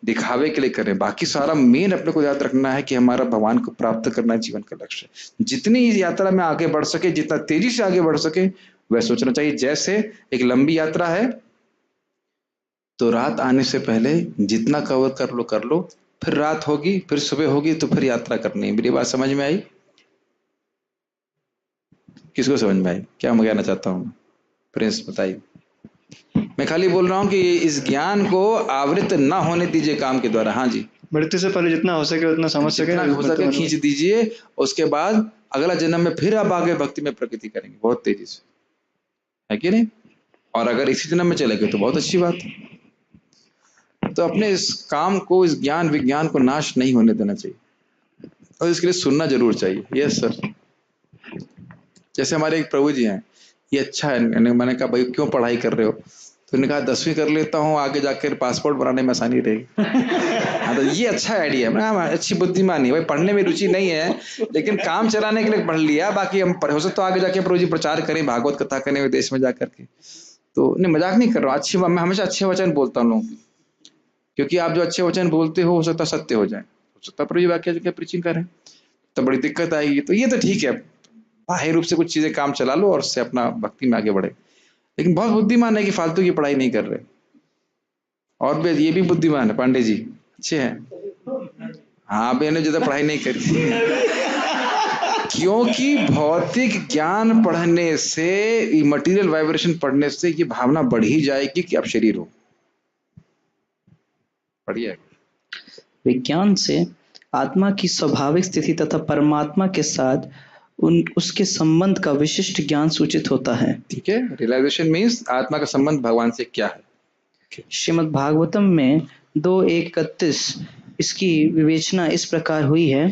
दिखावे के लिए करें, बाकी सारा मेन अपने को याद रखना है कि हमारा भगवान को प्राप्त करना जीवन का लक्ष्य है। जितनी इस यात्रा में आगे बढ़ सके, जितना तेजी से आगे बढ़ सके, वह सोचना चाहिए। जैसे एक लंबी यात्रा है तो रात आने से पहले जितना कवर कर लो, फिर रात होगी, फिर सुबह होगी, तो फिर यात्रा करनी है। मेरी बात समझ में आई? किसको समझ में आई? क्या मैं कहना चाहता हूँ? प्रिंस बताइए। मैं खाली बोल रहा हूँ कि इस ज्ञान को आवृत ना होने दीजिए काम के द्वारा। हाँ जी, मृत्यु से पहले जितना हो सके उतना समझ सके, जितना हो सके खींच दीजिए, उसके बाद अगला जन्म में फिर आप आगे भक्ति में प्रगति करेंगे बहुत तेजी से, है कि नहीं? और अगर इसी जन्म में चले गए तो बहुत अच्छी बात है। तो अपने इस काम को, इस ज्ञान विज्ञान को नाश नहीं होने देना चाहिए और इसके लिए सुनना जरूर चाहिए। Yes sir. जैसे हमारे एक प्रभु जी हैं, ये अच्छा है, मैंने कहा भाई क्यों पढ़ाई कर रहे हो? तो उन्होंने कहा 10वीं कर लेता हूँ, आगे जाकर पासपोर्ट बनाने में आसानी रहेगी। हाँ, तो ये अच्छा आइडिया है। हाँ, अच्छी बुद्धिमानी है भाई, पढ़ने में रुचि नहीं है लेकिन काम चलाने के लिए पढ़ लिया, बाकी हम हो सकता तो आगे जाके प्रभु जी प्रचार करें, भागवत कथा करें विदेश में जाकर के। तो नहीं, मजाक नहीं कर रहा हूँ, मैं हमेशा अच्छे वचन बोलता हूँ लोगों की, क्योंकि आप जो अच्छे वचन बोलते हो सकता सत्य हो जाए, हो सकता प्रभु जी वाक्य जगह प्रीचिंग करें तो बड़ी दिक्कत आएगी। तो ये तो ठीक है, बाह्य रूप से कुछ चीजें काम चला लो और उससे अपना भक्ति में आगे बढ़े, लेकिन बहुत बुद्धिमान है कि फालतू की पढ़ाई नहीं कर रहे। और भी ये भी बुद्धिमान है, पांडे जी अच्छे हैं। हाँ, मैंने ज्यादा पढ़ाई नहीं करी क्योंकि भौतिक ज्ञान पढ़ने से, मटेरियल वाइब्रेशन पढ़ने से ये भावना बढ़ ही जाएगी कि आप शरीर हो। बढ़िया। विज्ञान से आत्मा की स्वाभाविक स्थिति तथा परमात्मा के साथ उसके संबंध का विशिष्ट ज्ञान सूचित होता है। ठीक है, रियलाइजेशन मीन्स आत्मा का संबंध भगवान से क्या है। श्रीमद् भागवतम में 2:31 इसकी विवेचना इस प्रकार हुई है।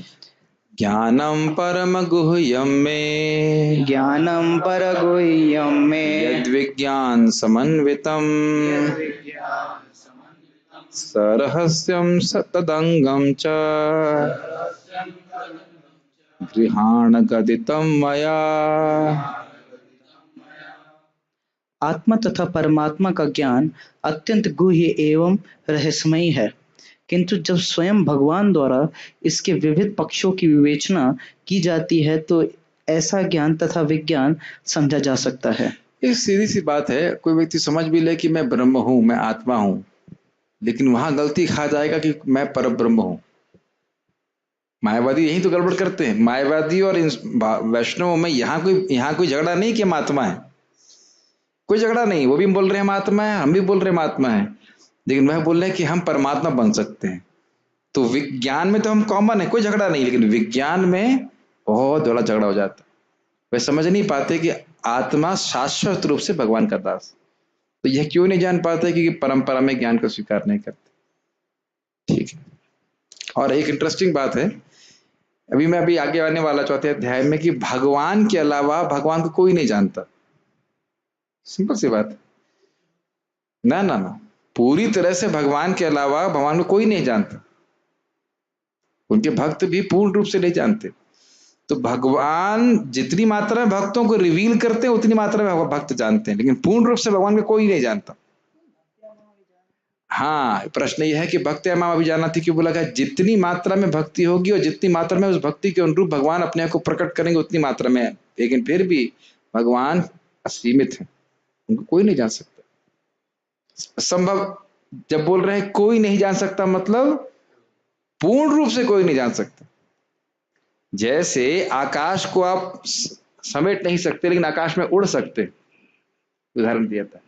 ज्ञानम परम गुह्यम में, ज्ञानम परगुह्यम में, यद्विज्ञान समन्वितम सरहस्यम तदंगम च गृहाण गदितम मया। आत्मा तथा परमात्मा का ज्ञान अत्यंत गुह्य एवं रहस्यमयी है, किंतु जब स्वयं भगवान द्वारा इसके विविध पक्षों की विवेचना की जाती है तो ऐसा ज्ञान तथा विज्ञान समझा जा सकता है। ये सीधी सी बात है, कोई व्यक्ति समझ भी ले कि मैं ब्रह्म हूं, मैं आत्मा हूं, लेकिन वहां गलती खा जाएगा कि मैं पर ब्रह्म हूं। मायावादी यही तो गड़बड़ करते हैं। मायावादी और वैष्णव में यहाँ कोई झगड़ा नहीं कि हम आत्मा है, कोई झगड़ा नहीं। वो भी बोल रहे हैं हम आत्मा है, हम भी बोल रहे हैं हम आत्मा है, लेकिन वह बोल रहे हैं कि हम परमात्मा बन सकते हैं। तो विज्ञान में तो हम कॉमन है, कोई झगड़ा नहीं, लेकिन विज्ञान में बहुत बड़ा झगड़ा हो जाता है। वे समझ नहीं पाते कि आत्मा शाश्वत रूप से भगवान का दास। तो यह क्यों नहीं जान पाते? क्योंकि परंपरा में ज्ञान को स्वीकार नहीं करते। ठीक है। और एक इंटरेस्टिंग बात है, अभी आगे आने वाला चौथे अध्याय में, कि भगवान के अलावा भगवान को कोई नहीं जानता। सिंपल सी बात। ना ना ना, पूरी तरह से भगवान के अलावा भगवान को कोई नहीं जानता। उनके भक्त भी पूर्ण रूप से नहीं जानते। तो भगवान जितनी मात्रा में भक्तों को रिवील करते हैं उतनी मात्रा में भक्त जानते हैं, लेकिन पूर्ण रूप से भगवान को कोई नहीं जानता। हाँ, प्रश्न यह है कि भक्ति माम अभी जाना थी, क्यों बोला गया? जितनी मात्रा में भक्ति होगी और जितनी मात्रा में उस भक्ति के अनुरूप भगवान अपने आप को प्रकट करेंगे उतनी मात्रा में है। लेकिन फिर भी भगवान असीमित है, उनको कोई नहीं जान सकता। संभव जब बोल रहे हैं कोई नहीं जान सकता, मतलब पूर्ण रूप से कोई नहीं जान सकता। जैसे आकाश को आप समेट नहीं सकते लेकिन आकाश में उड़ सकते, उदाहरण दिया था।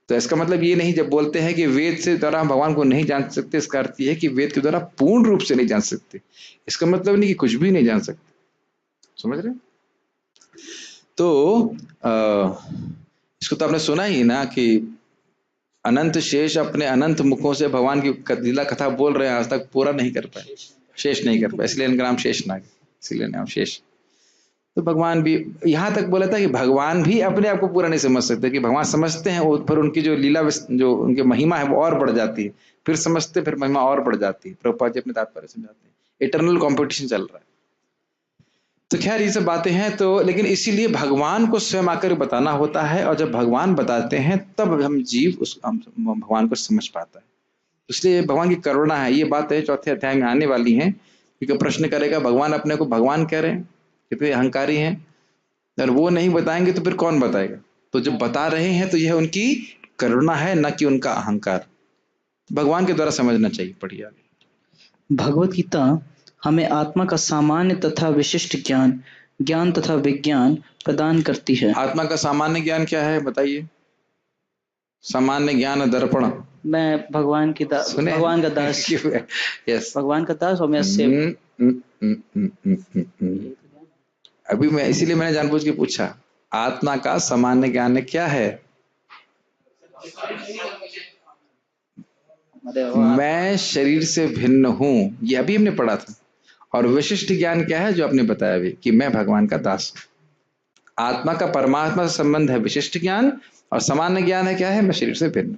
तो इसका मतलब ये नहीं, जब बोलते हैं कि वेद से द्वारा हम भगवान को नहीं जान सकते, इसका अर्थ ये है कि वेद के द्वारा पूर्ण रूप से नहीं जान सकते। इसका मतलब नहीं कि कुछ भी नहीं जान सकते। समझ रहे? तो इसको तो आपने सुना ही ना कि अनंत शेष अपने अनंत मुखों से भगवान की लीला कथा बोल रहे हैं, आज तक पूरा नहीं कर पाए, शेष नहीं कर पाए, इसलिए इनका नाम शेषनाग, इसलिए नाम शेष। तो भगवान भी यहाँ तक बोला था कि भगवान भी अपने आप को पूरा नहीं समझ सकते, कि भगवान समझते हैं वो, फिर उनकी जो लीला जो उनकी महिमा है वो और बढ़ जाती है, फिर समझते फिर महिमा और बढ़ जाती है। प्रभुपाद जी अपने तात्पर्य समझाते हैं, इटरनल कॉम्पिटिशन चल रहा है। तो खैर ये सब बातें हैं, तो लेकिन इसीलिए भगवान को स्वयं आकर बताना होता है, और जब भगवान बताते हैं तब हम जीव हम भगवान को समझ पाता है। इसलिए भगवान की करुणा है, ये बात है चौथे अध्याय में आने वाली है। क्योंकि प्रश्न करेगा भगवान अपने को भगवान कह रहे हैं, कितने अहंकारी हैं, अगर वो नहीं बताएंगे तो फिर कौन बताएगा? तो जब बता रहे हैं तो यह उनकी करुणा है, न कि उनका अहंकार। भगवान के द्वारा समझना चाहिए। पढ़िए आगे। भगवत गीता हमें आत्मा का सामान्य तथा विशिष्ट ज्ञान, ज्ञान तथा विज्ञान प्रदान करती है। आत्मा का सामान्य ज्ञान क्या है बताइए? सामान्य ज्ञान दर्पण। मैं भगवान की सुने? भगवान का दास, यस, भगवान का दास और मैं सेवक। अभी मैं इसीलिए मैंने जानबूझ के पूछा, आत्मा का सामान्य ज्ञान क्या है? मैं शरीर से भिन्न हूं, ये अभी हमने पढ़ा था। और विशिष्ट ज्ञान क्या है जो आपने बताया अभी, कि मैं भगवान का दास। आत्मा का परमात्मा से संबंध है विशिष्ट ज्ञान, और सामान्य ज्ञान है क्या है? मैं शरीर से भिन्न,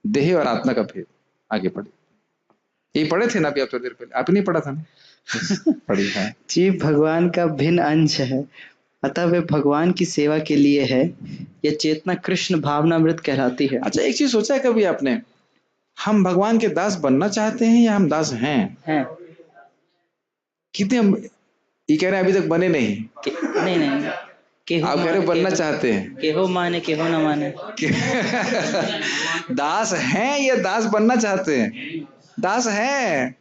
देह और आत्मा का भेद। आगे पढ़े, ये पढ़े थे ना अभी आप थोड़ी देर पहले, आप नहीं पढ़ा था ना? पढ़ी है। जीव भगवान का भिन्न अंश है, अतः वे भगवान की सेवा के लिए है। यह चेतना कृष्ण भावनामृत कहलाती है। अच्छा, एक चीज सोचा है कभी आपने, हम भगवान के दास बनना चाहते हैं या हम दास हैं? कितने हम ये कह रहे हैं अभी तक बने नहीं? नहीं केहो आप कह रहे हो बनना चाहते हैं, केहो माने केहो न माने। दास हैं या दास बनना चाहते हैं? दास हैं,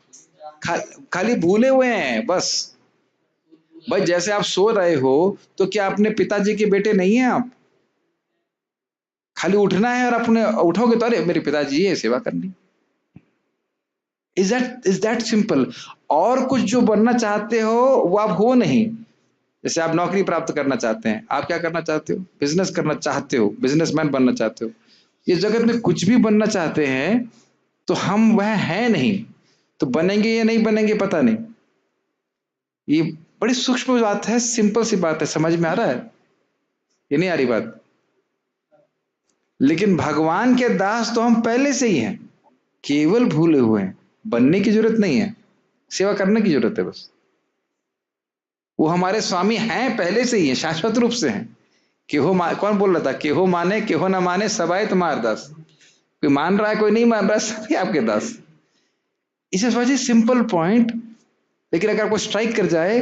खाली भूले हुए हैं बस। भाई जैसे आप सो रहे हो तो क्या अपने पिताजी के बेटे नहीं हैं आप? खाली उठना है और अपने उठोगे तो अरे मेरे पिताजी ये सेवा करनी। Is that simple? और कुछ जो बनना चाहते हो वो आप हो नहीं। जैसे आप नौकरी प्राप्त करना चाहते हैं, आप क्या करना चाहते हो? बिजनेस करना चाहते हो, बिजनेसमैन बनना चाहते हो। ये जगत में कुछ भी बनना चाहते हैं तो हम वह है नहीं, तो बनेंगे या नहीं बनेंगे पता नहीं। ये बड़ी सूक्ष्म बात है, सिंपल सी बात है, समझ में आ रहा है? ये नहीं आ रही बात? लेकिन भगवान के दास तो हम पहले से ही हैं, केवल भूले हुए हैं। बनने की जरूरत नहीं है, सेवा करने की जरूरत है बस। वो हमारे स्वामी हैं, पहले से ही हैं, शाश्वत रूप से हैं। केहो कौन बोल रहा था? केहो माने केहो ना माने सबाई तुम्हारे दास। कोई मान रहा है कोई नहीं मान रहा है, सभी आपके दास। इसे समझिए, सिंपल पॉइंट। लेकिन अगर कोई स्ट्राइक कर जाए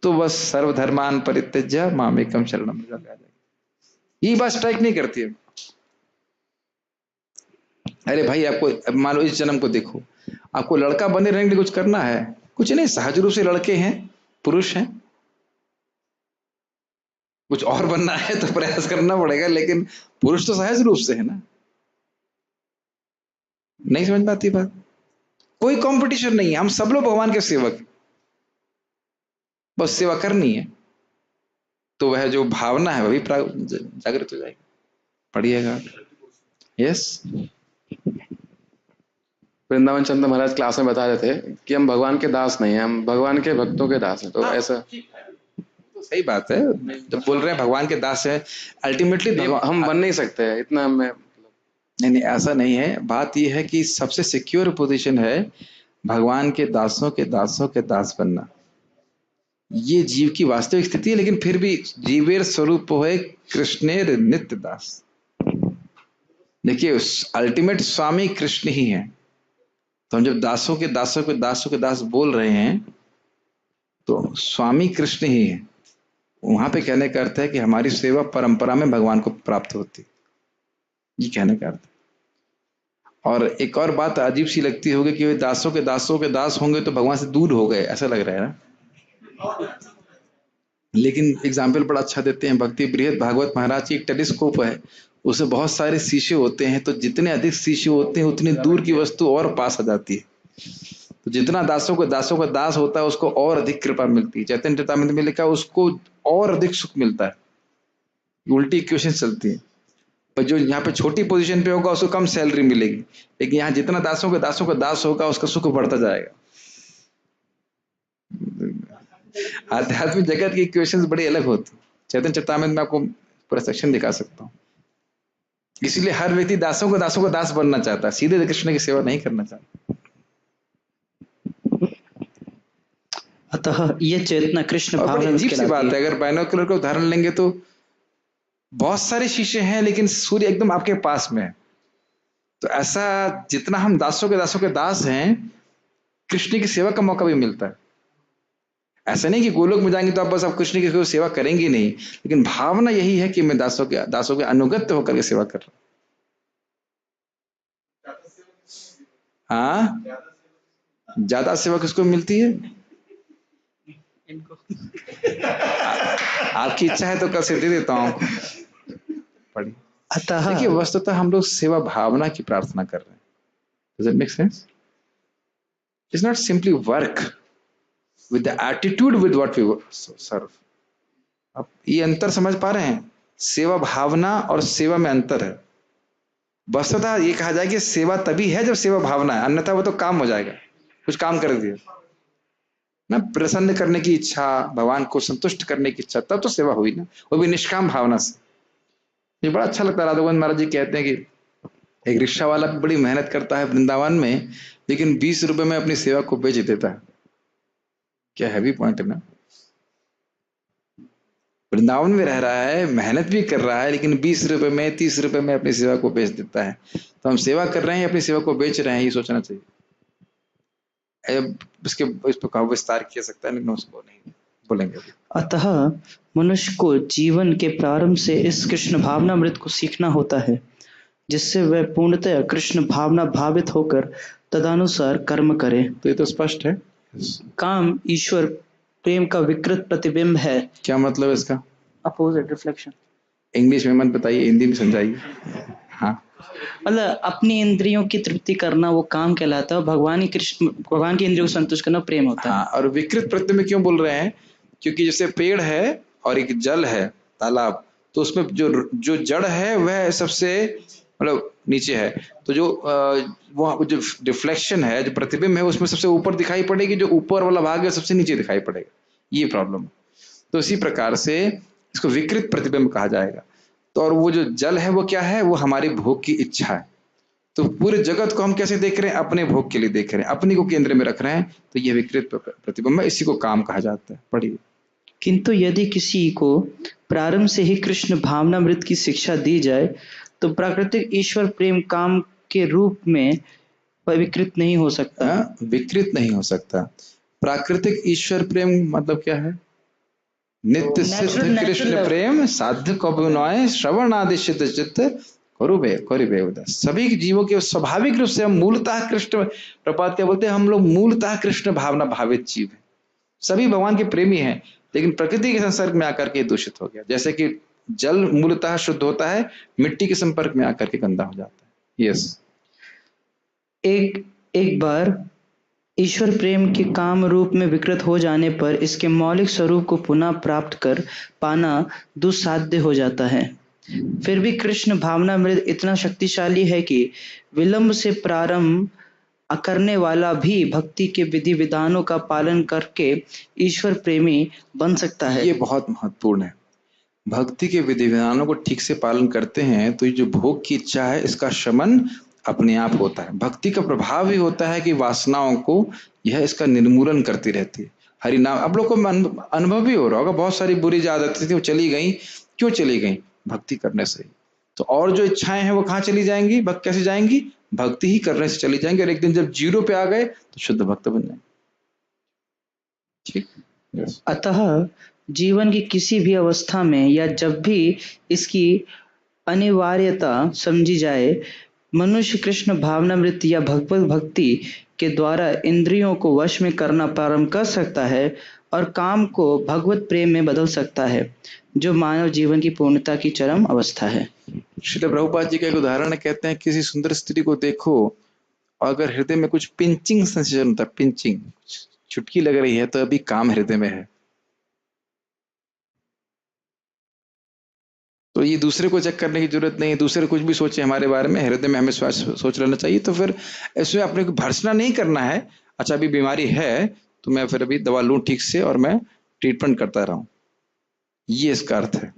तो बस सर्वधर्मान परित्यज्य मामेकम शरणम आ जाएगी। ये बात स्ट्राइक नहीं करती है। अरे भाई आपको मान लो इस जन्म को देखो, आपको लड़का बने रहने के लिए कुछ करना है? कुछ नहीं, सहज रूप से लड़के हैं, पुरुष हैं। कुछ और बनना है तो प्रयास करना पड़ेगा, लेकिन पुरुष तो सहज रूप से है ना। नहीं समझ में आती बात? कोई कंपटीशन नहीं है, हम सब लोग भगवान के सेवक, बस सेवा करनी है। तो वह जो भावना है वही जागृत हो जाएगी। पढ़िएगा। यस, वृंदावन चंद्र महाराज क्लास में बता रहे थे कि हम भगवान के दास नहीं हैं, हम भगवान के भक्तों के दास हैं। तो ऐसा तो सही बात है, जब बोल रहे हैं भगवान के दास है, अल्टीमेटली हम बन नहीं सकते इतना हमें। नहीं, ऐसा नहीं है। बात यह है कि सबसे सिक्योर पोजीशन है भगवान के दासों के दासों के दास बनना। ये जीव की वास्तविक स्थिति है, लेकिन फिर भी जीवेर स्वरूप है कृष्णेर नित्य दास। देखिए, अल्टीमेट स्वामी कृष्ण ही है। तो हम जब दासों के दासों के दासों के दास बोल रहे हैं तो स्वामी कृष्ण ही है। वहां पे कहने का अर्थ है कि हमारी सेवा परंपरा में भगवान को प्राप्त होती, ये कहने का अर्थ। और एक और बात अजीब सी लगती होगी कि वे दासों के दास होंगे तो भगवान से दूर हो गए, ऐसा लग रहा है ना। लेकिन एग्जाम्पल बड़ा अच्छा देते हैं, भक्ति बृहद भागवत महाराज की एक टेलीस्कोप है, उसे बहुत सारे शीशे होते हैं, तो जितने अधिक शीशे होते हैं उतनी दूर की वस्तु और पास आ जाती है। तो जितना दासों का दास होता है उसको और अधिक कृपा मिलती है। चैतन्य चरितामृत में लिखा है उसको और अधिक सुख मिलता है। उल्टी इक्वेशन चलती है। पर जो यहाँ पे छोटी पोजीशन पे होगा उसको कम सैलरी मिलेगी, लेकिन यहाँ जितना दासों का दास होगा उसका सुख बढ़ता जाएगा। आध्यात्मिक जगत की इक्वेशंस बड़ी अलग होती। चैतन्य चरितामृत में आपको पूरा सेक्शन दिखा सकता हूँ। इसीलिए हर व्यक्ति दासों का दास बनना चाहता है, सीधे कृष्ण की सेवा नहीं करना चाहता। अतः ये चेतना कृष्ण और बड़ी भावना अजीब सी कहलाती बात है। है, अगर बाइनोकुलर का उदाहरण लेंगे तो बहुत सारे शीशे हैं लेकिन सूर्य एकदम आपके पास में है। तो ऐसा जितना हम दासों के दास हैं, कृष्ण की सेवा का मौका भी मिलता है। ऐसा नहीं कि गोलोक में जाएंगे तो आप बस आप कृष्ण की सेवा करेंगे नहीं, लेकिन भावना यही है कि मैं दासों के अनुगत्य होकर के सेवा कर रहा हूं। हाँ, ज्यादा सेवा किसको मिलती है? आपकी इच्छा है तो कल से दे देता हूं। पढ़िए। अतः देखिए, वस्तुतः हम लोग सेवा भावना की प्रार्थना कर रहे हैं। Does it make sense? It's not simply work with the attitude with what we serve. अब ये अंतर समझ पा रहे हैं? सेवा भावना और सेवा में अंतर है। वस्तुतः ये कहा जाए कि सेवा तभी है जब सेवा भावना है, अन्यथा वो तो काम हो जाएगा, कुछ काम कर दिया ना, प्रसन्न करने की इच्छा, भगवान को संतुष्ट करने की इच्छा, तब तो सेवा हुई ना, वो भी निष्काम भावना से। ये बड़ा अच्छा लगता है। राधा गोविंद महाराज जी कहते हैं कि एक रिक्शा वाला बड़ी मेहनत करता है वृंदावन में, लेकिन 20 रुपए में अपनी सेवा को बेच देता है। क्या हैवी पॉइंट है ना। वृंदावन में रह रहा है, मेहनत भी कर रहा है, लेकिन 20 रुपए में 30 रुपए में अपनी सेवा को बेच देता है। तो हम सेवा कर रहे हैं, अपनी सेवा को बेच रहे हैं, ये सोचना चाहिए। इस पर विस्तार किया सकता है, लेकिन उसको नहीं बोलेंगे। अतः मनुष्य को जीवन के प्रारंभ से इस कृष्ण भावनामृत को सीखना होता है, जिससे वह पूर्णतः कृष्ण भावना भावित होकर तदनुसार कर्म करे। तो ये तो स्पष्ट है। काम ईश्वर प्रेम का विकृत प्रतिबिंब है। क्या मतलब इसका? Opposite reflection. इंग्लिश में मत बताइए, हिंदी में समझाइए। हाँ, मतलब अपनी इंद्रियों की तृप्ति करना वो काम कहलाता है, भगवान की इंद्रियों को संतुष्ट करना प्रेम होता है। हाँ, और विकृत प्रतिबिंब क्यों बोल रहे हैं? क्योंकि जैसे पेड़ है और एक जल है, तालाब, तो उसमें जो जड़ है वह सबसे मतलब नीचे है, तो वो जो रिफ्लेक्शन है, जो प्रतिबिंब है, उसमें सबसे ऊपर दिखाई पड़ेगी, जो ऊपर वाला भाग है सबसे नीचे दिखाई पड़ेगा। ये प्रॉब्लम। तो इसी प्रकार से इसको विकृत प्रतिबिंब कहा जाएगा। तो और वो जो जल है वो क्या है? वो हमारी भोग की इच्छा है। तो पूरे जगत को हम कैसे देख रहे हैं? अपने भोग के लिए देख रहे हैं, अपनी को केंद्र में रख रहे हैं। तो ये विकृत प्रतिबिंब है, इसी को काम कहा जाता है। पढ़िए। किंतु यदि किसी को प्रारंभ से ही कृष्ण भावनामृत की शिक्षा दी जाए तो प्राकृतिक ईश्वर प्रेम काम के रूप में विकृत नहीं हो सकता। विकृत नहीं हो सकता। प्राकृतिक ईश्वर प्रेम मतलब क्या है? नित्य सिद्ध कृष्ण प्रेम साध्य कबुनॉय श्रवण आदि सिद्ध चित्त करुबे उदास। सभी जीवों के स्वाभाविक रूप से हम मूलतः कृष्ण, प्रपात क्या बोलते हैं, हम लोग मूलतः कृष्ण भावना भावित जीव हैं। सभी भगवान के प्रेमी हैं, लेकिन प्रकृति के संसर्ग में आकर के दूषित हो गया। जैसे कि जल मूलतः शुद्ध होता है, मिट्टी के संपर्क में आकर के गंदा हो जाता है। यस। एक बार ईश्वर प्रेम के काम रूप में विकृत हो जाने पर इसके मौलिक स्वरूप को पुनः प्राप्त कर पाना दुस्साध्य हो जाता है। फिर भी कृष्ण भावनामृत इतना शक्तिशाली है कि विलंब से प्रारंभ करने वाला भी भक्ति के विधि विधानों का पालन करके ईश्वर प्रेमी बन सकता है। ये बहुत महत्वपूर्ण है। भक्ति के विधि विधानों को ठीक से पालन करते हैं तो ये जो भोग की इच्छा है इसका शमन अपने आप होता है। भक्ति का प्रभाव ही होता है कि वासनाओं को यह इसका निर्मूलन करती रहती है। हरि नाम आप लोग को अनुभव भी हो रहा होगा, बहुत सारी बुरी आदतें थी वो चली गई। क्यों चली गई? भक्ति करने से। तो और जो इच्छाएं हैं वो कहाँ चली जाएंगी? कैसे जाएंगी? भक्ति ही करने से चली जाएंगी, और एक दिन जब जीरो पे आ गए तो शुद्ध भक्त बन जाएंगे। ठीक। yes. अतः जीवन की किसी भी अवस्था में या जब भी इसकी अनिवार्यता समझी जाए, मनुष्य कृष्ण भावनामृत या भगवत भक्ति के द्वारा इंद्रियों को वश में करना प्रारंभ कर सकता है और काम को भगवत प्रेम में बदल सकता है, जो मानव जीवन की पूर्णता की चरम अवस्था है। श्रील प्रभुपाद जी का एक उदाहरण कहते हैं, किसी सुंदर स्त्री को देखो और अगर हृदय में कुछ पिंचिंग सेंसेशन होता है, पिंचिंग, चुटकी लग रही है, तो अभी काम हृदय में है। तो ये दूसरे को चेक करने की जरूरत नहीं है, दूसरे कुछ भी सोचे हमारे बारे में, हृदय में हमें सोच लेना चाहिए। तो फिर इसमें अपने को भर्सना नहीं करना है। अच्छा अभी बीमारी है तो मैं फिर अभी दवा लूं ठीक से और मैं ट्रीटमेंट करता रहूं, ये इसका अर्थ है।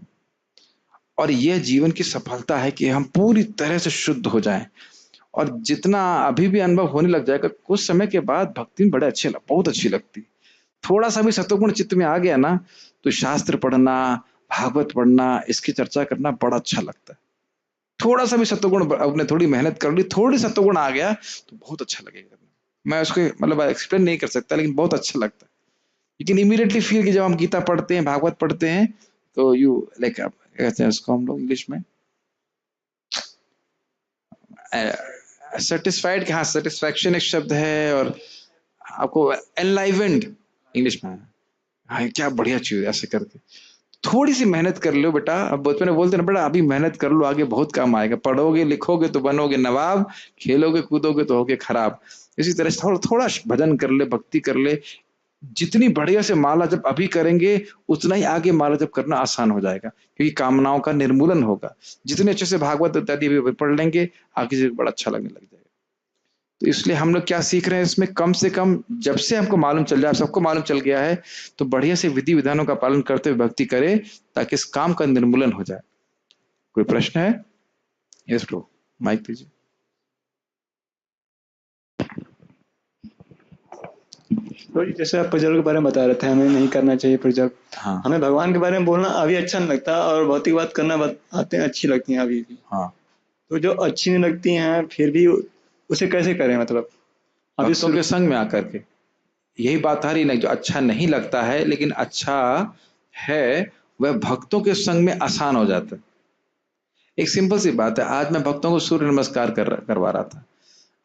और यह जीवन की सफलता है कि हम पूरी तरह से शुद्ध हो जाएं। और जितना अभी भी अनुभव होने लग जाएगा, कुछ समय के बाद भक्ति में बड़े बहुत अच्छी लगती। थोड़ा सा भी सत्वगुण चित्त में आ गया ना, तो शास्त्र पढ़ना, भागवत पढ़ना, इसकी चर्चा करना बड़ा अच्छा लगता है। थोड़ा सा भी सत्वगुण, अपने थोड़ी मेहनत कर ली, थोड़ी सत्वगुण आ गया तो बहुत अच्छा लगेगा। मैं उसको मतलब एक्सप्लेन नहीं कर सकता, लेकिन बहुत अच्छा लगता है। लेकिन इमीडिएटली फील कि जब हम गीता पढ़ते हैं, भागवत पढ़ते हैं, तो यू लाइक कहते हैं उसको हम लोग इंग्लिश में सेटिस्फाइड, हाँ सेटिस्फैक्शन एक शब्द है, और आपको एनलाइवेंड इंग्लिश में, हाँ क्या बढ़िया चीज, ऐसे करके थोड़ी सी मेहनत कर लो बेटा। अब बचपन में बोलते ना बेटा अभी मेहनत कर लो, आगे बहुत काम आएगा, पढ़ोगे लिखोगे तो बनोगे नवाब, खेलोगे कूदोगे तो होगे खराब। इसी तरह से थोड़ा थोड़ा भजन कर ले, भक्ति कर ले, जितनी बढ़िया से माला जब अभी करेंगे, उतना ही आगे माला जब करना आसान हो जाएगा, क्योंकि कामनाओं का निर्मूलन होगा। जितने अच्छे से भागवत इत्यादि भी पढ़ लेंगे, आगे से बड़ा अच्छा लगने लग जाएगा। तो इसलिए हम लोग क्या सीख रहे हैं इसमें, कम से कम जब से हमको मालूम चल जाए, सबको मालूम चल गया है, तो बढ़िया से विधि विधानों का पालन करते हुए भक्ति करें, ताकि इस काम का निर्मूलन हो जाए। कोई प्रश्न है? यस ब्रो, माइक दीजिए। तो जैसे आप प्रज्वल के बारे में बता रहे थे, हमें नहीं करना चाहिए प्रज्वल। हाँ हमें भगवान के बारे में बोलना अभी अच्छा नहीं लगता, और भौतिक बात करना आते हैं अच्छी लगती हैं अभी भी। हाँ, तो जो अच्छी नहीं लगती हैं फिर भी उसे कैसे करें, मतलब अभी भक्तों के संग में आकर के, यही बात आ रही ना, जो अच्छा नहीं लगता है लेकिन अच्छा है, वह भक्तों के संग में आसान हो जाता है। एक सिंपल सी बात है, आज मैं भक्तों को सूर्य नमस्कार करवा रहा था।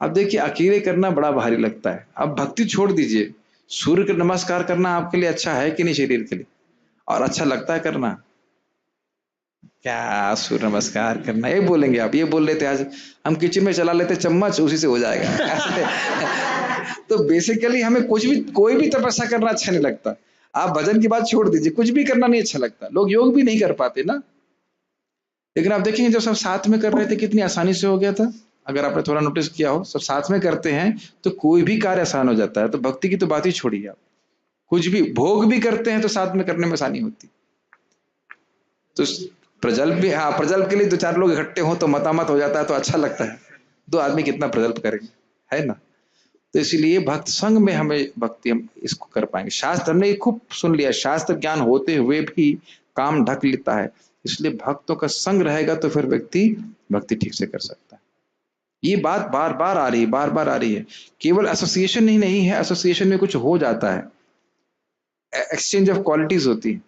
अब देखिए अकेले करना बड़ा भारी लगता है, अब भक्ति छोड़ दीजिए, सूर्य का नमस्कार करना आपके लिए अच्छा है कि नहीं शरीर के लिए, और अच्छा लगता है करना? क्या सूर्य नमस्कार करना, ये बोलेंगे आप, ये बोल लेते आज हम किचन में चला लेते चम्मच, उसी से हो जाएगा ऐसे। तो बेसिकली हमें कुछ भी, कोई भी तपस्या करना अच्छा नहीं लगता। आप भजन की बात छोड़ दीजिए, कुछ भी करना नहीं अच्छा लगता। लोग योग भी नहीं कर पाते ना, लेकिन आप देखेंगे जब सब साथ में कर रहे थे कितनी आसानी से हो गया था। अगर आपने थोड़ा नोटिस किया हो, सब साथ में करते हैं तो कोई भी कार्य आसान हो जाता है। तो भक्ति की तो बात ही छोड़िए आप, कुछ भी भोग भी करते हैं तो साथ में करने में आसानी होती। तो प्रजल्प भी, हाँ प्रजल्प के लिए दो चार लोग इकट्ठे हो तो मतामत हो जाता है, तो अच्छा लगता है। दो आदमी कितना प्रजल्प करेंगे, है ना? तो इसीलिए भक्त संग में हमें भक्ति, हम इसको कर पाएंगे। शास्त्र हमने खूब सुन लिया, शास्त्र ज्ञान होते हुए भी काम ढक लेता है। इसलिए भक्तों का संग रहेगा तो फिर व्यक्ति भक्ति ठीक से कर सकता है। ये बात बार बार आ रही है, बार बार आ रही है। केवल एसोसिएशन ही नहीं है, एसोसिएशन में कुछ हो जाता है, एक्सचेंज ऑफ क्वालिटीज होती है,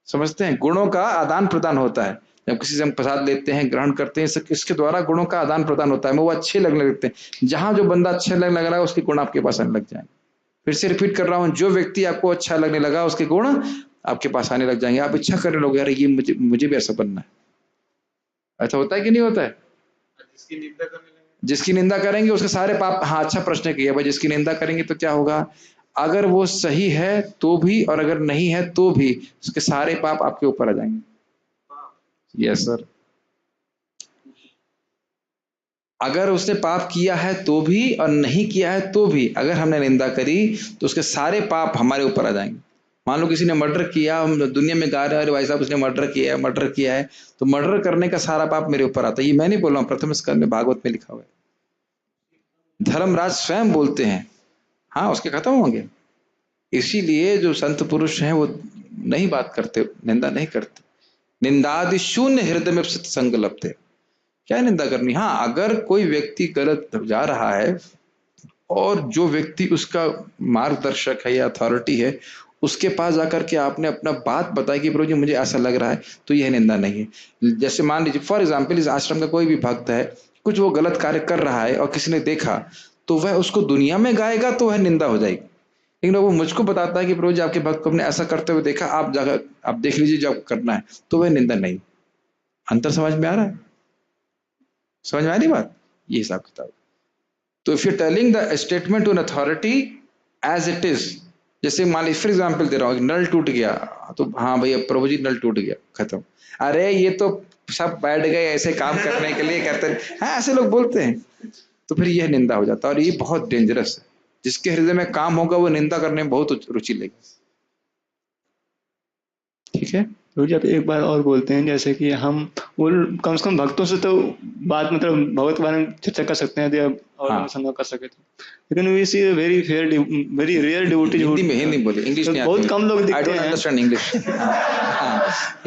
समझते हैं? गुणों का आदान प्रदान होता है। जब किसी से हम प्रसाद लेते हैं, ग्रहण करते हैं, इसके द्वारा गुणों का आदान प्रदान होता है, वो अच्छे लगने लगते हैं। जहां जो बंदा अच्छे लगने लग रहा है, उसके गुण आपके पास आने लग जाएंगे। फिर से रिपीट कर रहा हूं, जो व्यक्ति आपको अच्छा लगने लगा, उसके गुण आपके पास आने लग जाएंगे। आप इच्छा करने लोगे, यार ये मुझे भी ऐसा बनना है। ऐसा होता है कि नहीं होता है? जिसकी निंदा करेंगे उसके सारे पाप, हाँ अच्छा प्रश्न किया भाई, जिसकी निंदा करेंगे तो क्या होगा? अगर वो सही है तो भी, और अगर नहीं है तो भी, उसके सारे पाप आपके ऊपर आ जाएंगे। Yes sir. अगर उसने पाप किया है तो भी और नहीं किया है तो भी, अगर हमने निंदा करी तो उसके सारे पाप हमारे ऊपर आ जाएंगे। मान लो किसी ने मर्डर किया, हम दुनिया में गा रहे हैं अरे भाई साहब उसने मर्डर किया है, तो मर्डर करने का सारा पाप मेरे ऊपर आता है। ये मैं नहीं बोल रहा हूँ, प्रथम स्कंद में भागवत में लिखा हुआ है, धर्मराज स्वयं बोलते हैं। हाँ उसके खत्म होंगे। इसीलिए जो संत पुरुष हैं वो नहीं बात करते, निंदा नहीं करते। निंदादि शून्य हृदय में सत्संग लभते। क्या निंदा करनी? हाँ अगर कोई व्यक्ति गलत जा रहा है और जो व्यक्ति उसका मार्गदर्शक है या अथॉरिटी है, उसके पास जाकर के आपने अपना बात बताई कि प्रभु जी मुझे ऐसा लग रहा है, तो यह निंदा नहीं है। जैसे मान लीजिए फॉर एग्जाम्पल, इस आश्रम का कोई भी भक्त है, कुछ वो गलत कार्य कर रहा है और किसी ने देखा, तो वह उसको दुनिया में गाएगा तो वह निंदा हो जाएगी। लेकिन वो मुझको बताता है कि प्रभु जी आपके भक्त को हमने ऐसा करते हुए देखा, आप जाकर आप देख लीजिए जो आपको करना है, तो वह निंदा नहीं। अंतर समझ में आ रहा है? समझ में आ रही बात? ये हिसाब किताब। तो if you telling the statement to an authority as it is, जैसे मान ली फॉर एग्जाम्पल दे रहा हूँ, नल टूट गया तो हाँ भैया प्रभु जी नल टूट गया, खत्म। अरे ये तो सब बैठ गए ऐसे काम करने के लिए, कहते हैं हाँ ऐसे लोग बोलते हैं, तो फिर यह निंदा हो जाता है, और ये बहुत डेंजरस है। जिसके हृदय में काम होगा वो निंदा करने में बहुत रुचि लेगा। ठीक है, प्रभु जी आप एक बार और बोलते हैं, जैसे कि हम वो कम से कम भक्तों से तो बात मतलब भगवत के बारे में चर्चा कर सकते हैं यदि आप और हाँ। संभव कर सके तो, लेकिन we see very fair very rare devotees, Hindi बोले, इंग्लिश नहीं बहुत आती कम लोग आई दिखते डोंट हैं, अंडरस्टैंड इंग्लिश।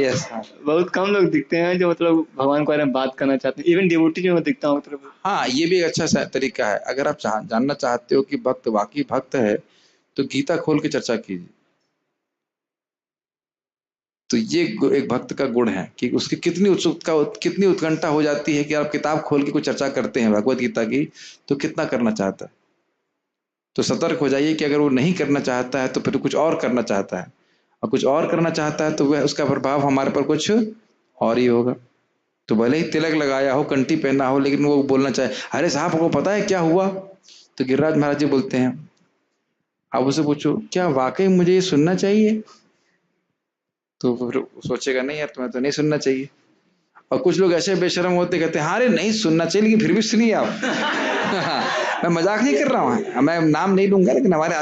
यस, बहुत कम लोग दिखते हैं जो मतलब भगवान के बारे में बात करना चाहते हैं, इवन डिवोटी में मैं दिखता हूँ मतलब। हाँ ये भी एक अच्छा तरीका है। अगर आप जानना चाहते हो कि भक्त वाकई भक्त है तो गीता खोल के चर्चा कीजिए। तो ये एक भक्त का गुण है कि उसकी कितनी उत्सुकता, कितनी उत्कंठा हो जाती है कि आप किताब खोल के कोई चर्चा करते हैं भगवत गीता की, तो कितना करना चाहता है। तो सतर्क हो जाइए कि अगर वो नहीं करना चाहता है तो फिर कुछ और करना चाहता है, और कुछ और करना चाहता है तो वह उसका प्रभाव हमारे पर कुछ और ही होगा। तो भले ही तिलक लगाया हो, कंठी पहना हो, लेकिन वो बोलना चाहे अरे साहब को पता है क्या हुआ, तो गिरिराज महाराज जी बोलते हैं आप उससे पूछो क्या वाकई मुझे ये सुनना चाहिए, तो फिर सोचेगा नहीं यार तुम्हें तो नहीं सुनना चाहिए। और कुछ लोग ऐसे बेशर्म होते कहते हैं अरे नहीं सुनना चाहिए लेकिन फिर भी सुनिए आप। मैं मजाक नहीं कर रहा हूँ, मैं नाम नहीं लूंगा, लेकिन हमारे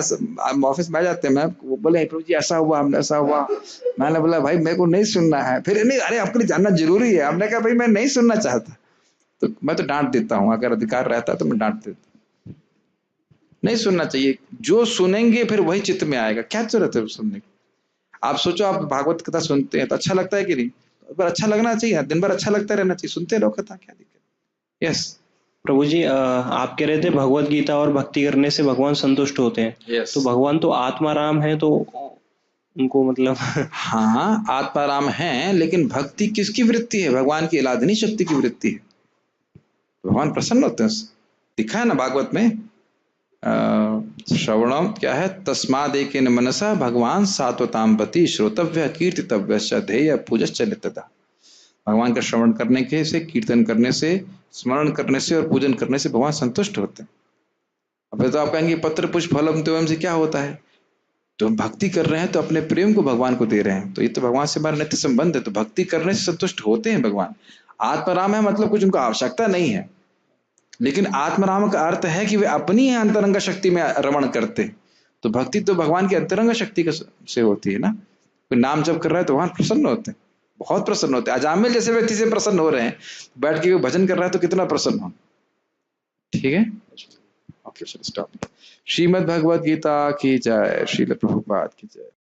ऑफिस में आ जाते हैं, मैं वो बोले प्रभु जी ऐसा हुआ, हमने ऐसा हुआ, मैंने बोला भाई मेरे को नहीं सुनना है, फिर नहीं अरे आपके लिए जानना जरूरी है, हमने कहा भाई मैं नहीं सुनना चाहता, तो मैं तो डांट देता हूँ, अगर अधिकार रहता तो मैं डांट देता। नहीं सुनना चाहिए, जो सुनेंगे फिर वही चित्त में आएगा, क्या जरूरत है सुनने की। आप सोचो आप भागवत कथा सुनते हैं तो अच्छा लगता है कि नहीं, पर अच्छा लगना चाहिए, दिन भर अच्छा लगता रहना चाहिए, सुनते रहो कथा, क्या दिक्कत। यस प्रभु जी आप कह रहे थे भगवत गीता और भक्ति करने से भगवान संतुष्ट होते हैं। यस तो भगवान तो आत्माराम है, तो उनको मतलब हाँ आत्माराम है, लेकिन भक्ति किसकी वृत्ति है, भगवान की इलादनी शक्ति की वृत्ति है। भगवान प्रसन्न होते हैं, दिखा है ना भागवत में, श्रवणम क्या है, तस्मादेकेन मनसा भगवान सात्वतांपति श्रोतव्य कीर्तितव्य ध्येय पूजश्च नित्यतः। भगवान का श्रवण करने के से, कीर्तन करने से, स्मरण करने से और पूजन करने से भगवान संतुष्ट होते हैं। अब तो आप कहेंगे पत्र पुष्प फलम तो से क्या होता है, तो हम भक्ति कर रहे हैं तो अपने प्रेम को भगवान को दे रहे हैं, तो ये तो भगवान से हमारा नित्य संबंध है, तो भक्ति करने से संतुष्ट होते हैं भगवान। आत्माराम है मतलब कुछ उनको आवश्यकता नहीं है, लेकिन आत्माराम का अर्थ है कि वे अपनी अंतरंग शक्ति में रमण करते। तो भक्ति तो भगवान की अंतरंग शक्ति से होती है ना। कोई नाम जप कर रहा है तो भगवान प्रसन्न होते हैं, बहुत प्रसन्न होते हैं। अजामिल जैसे व्यक्ति से प्रसन्न हो रहे हैं, बैठ के भजन कर रहा है तो कितना प्रसन्न हो। ठीक है, ओके स्टॉप। श्रीमद् भगवद गीता की जय, श्रील प्रभुपाद की जय।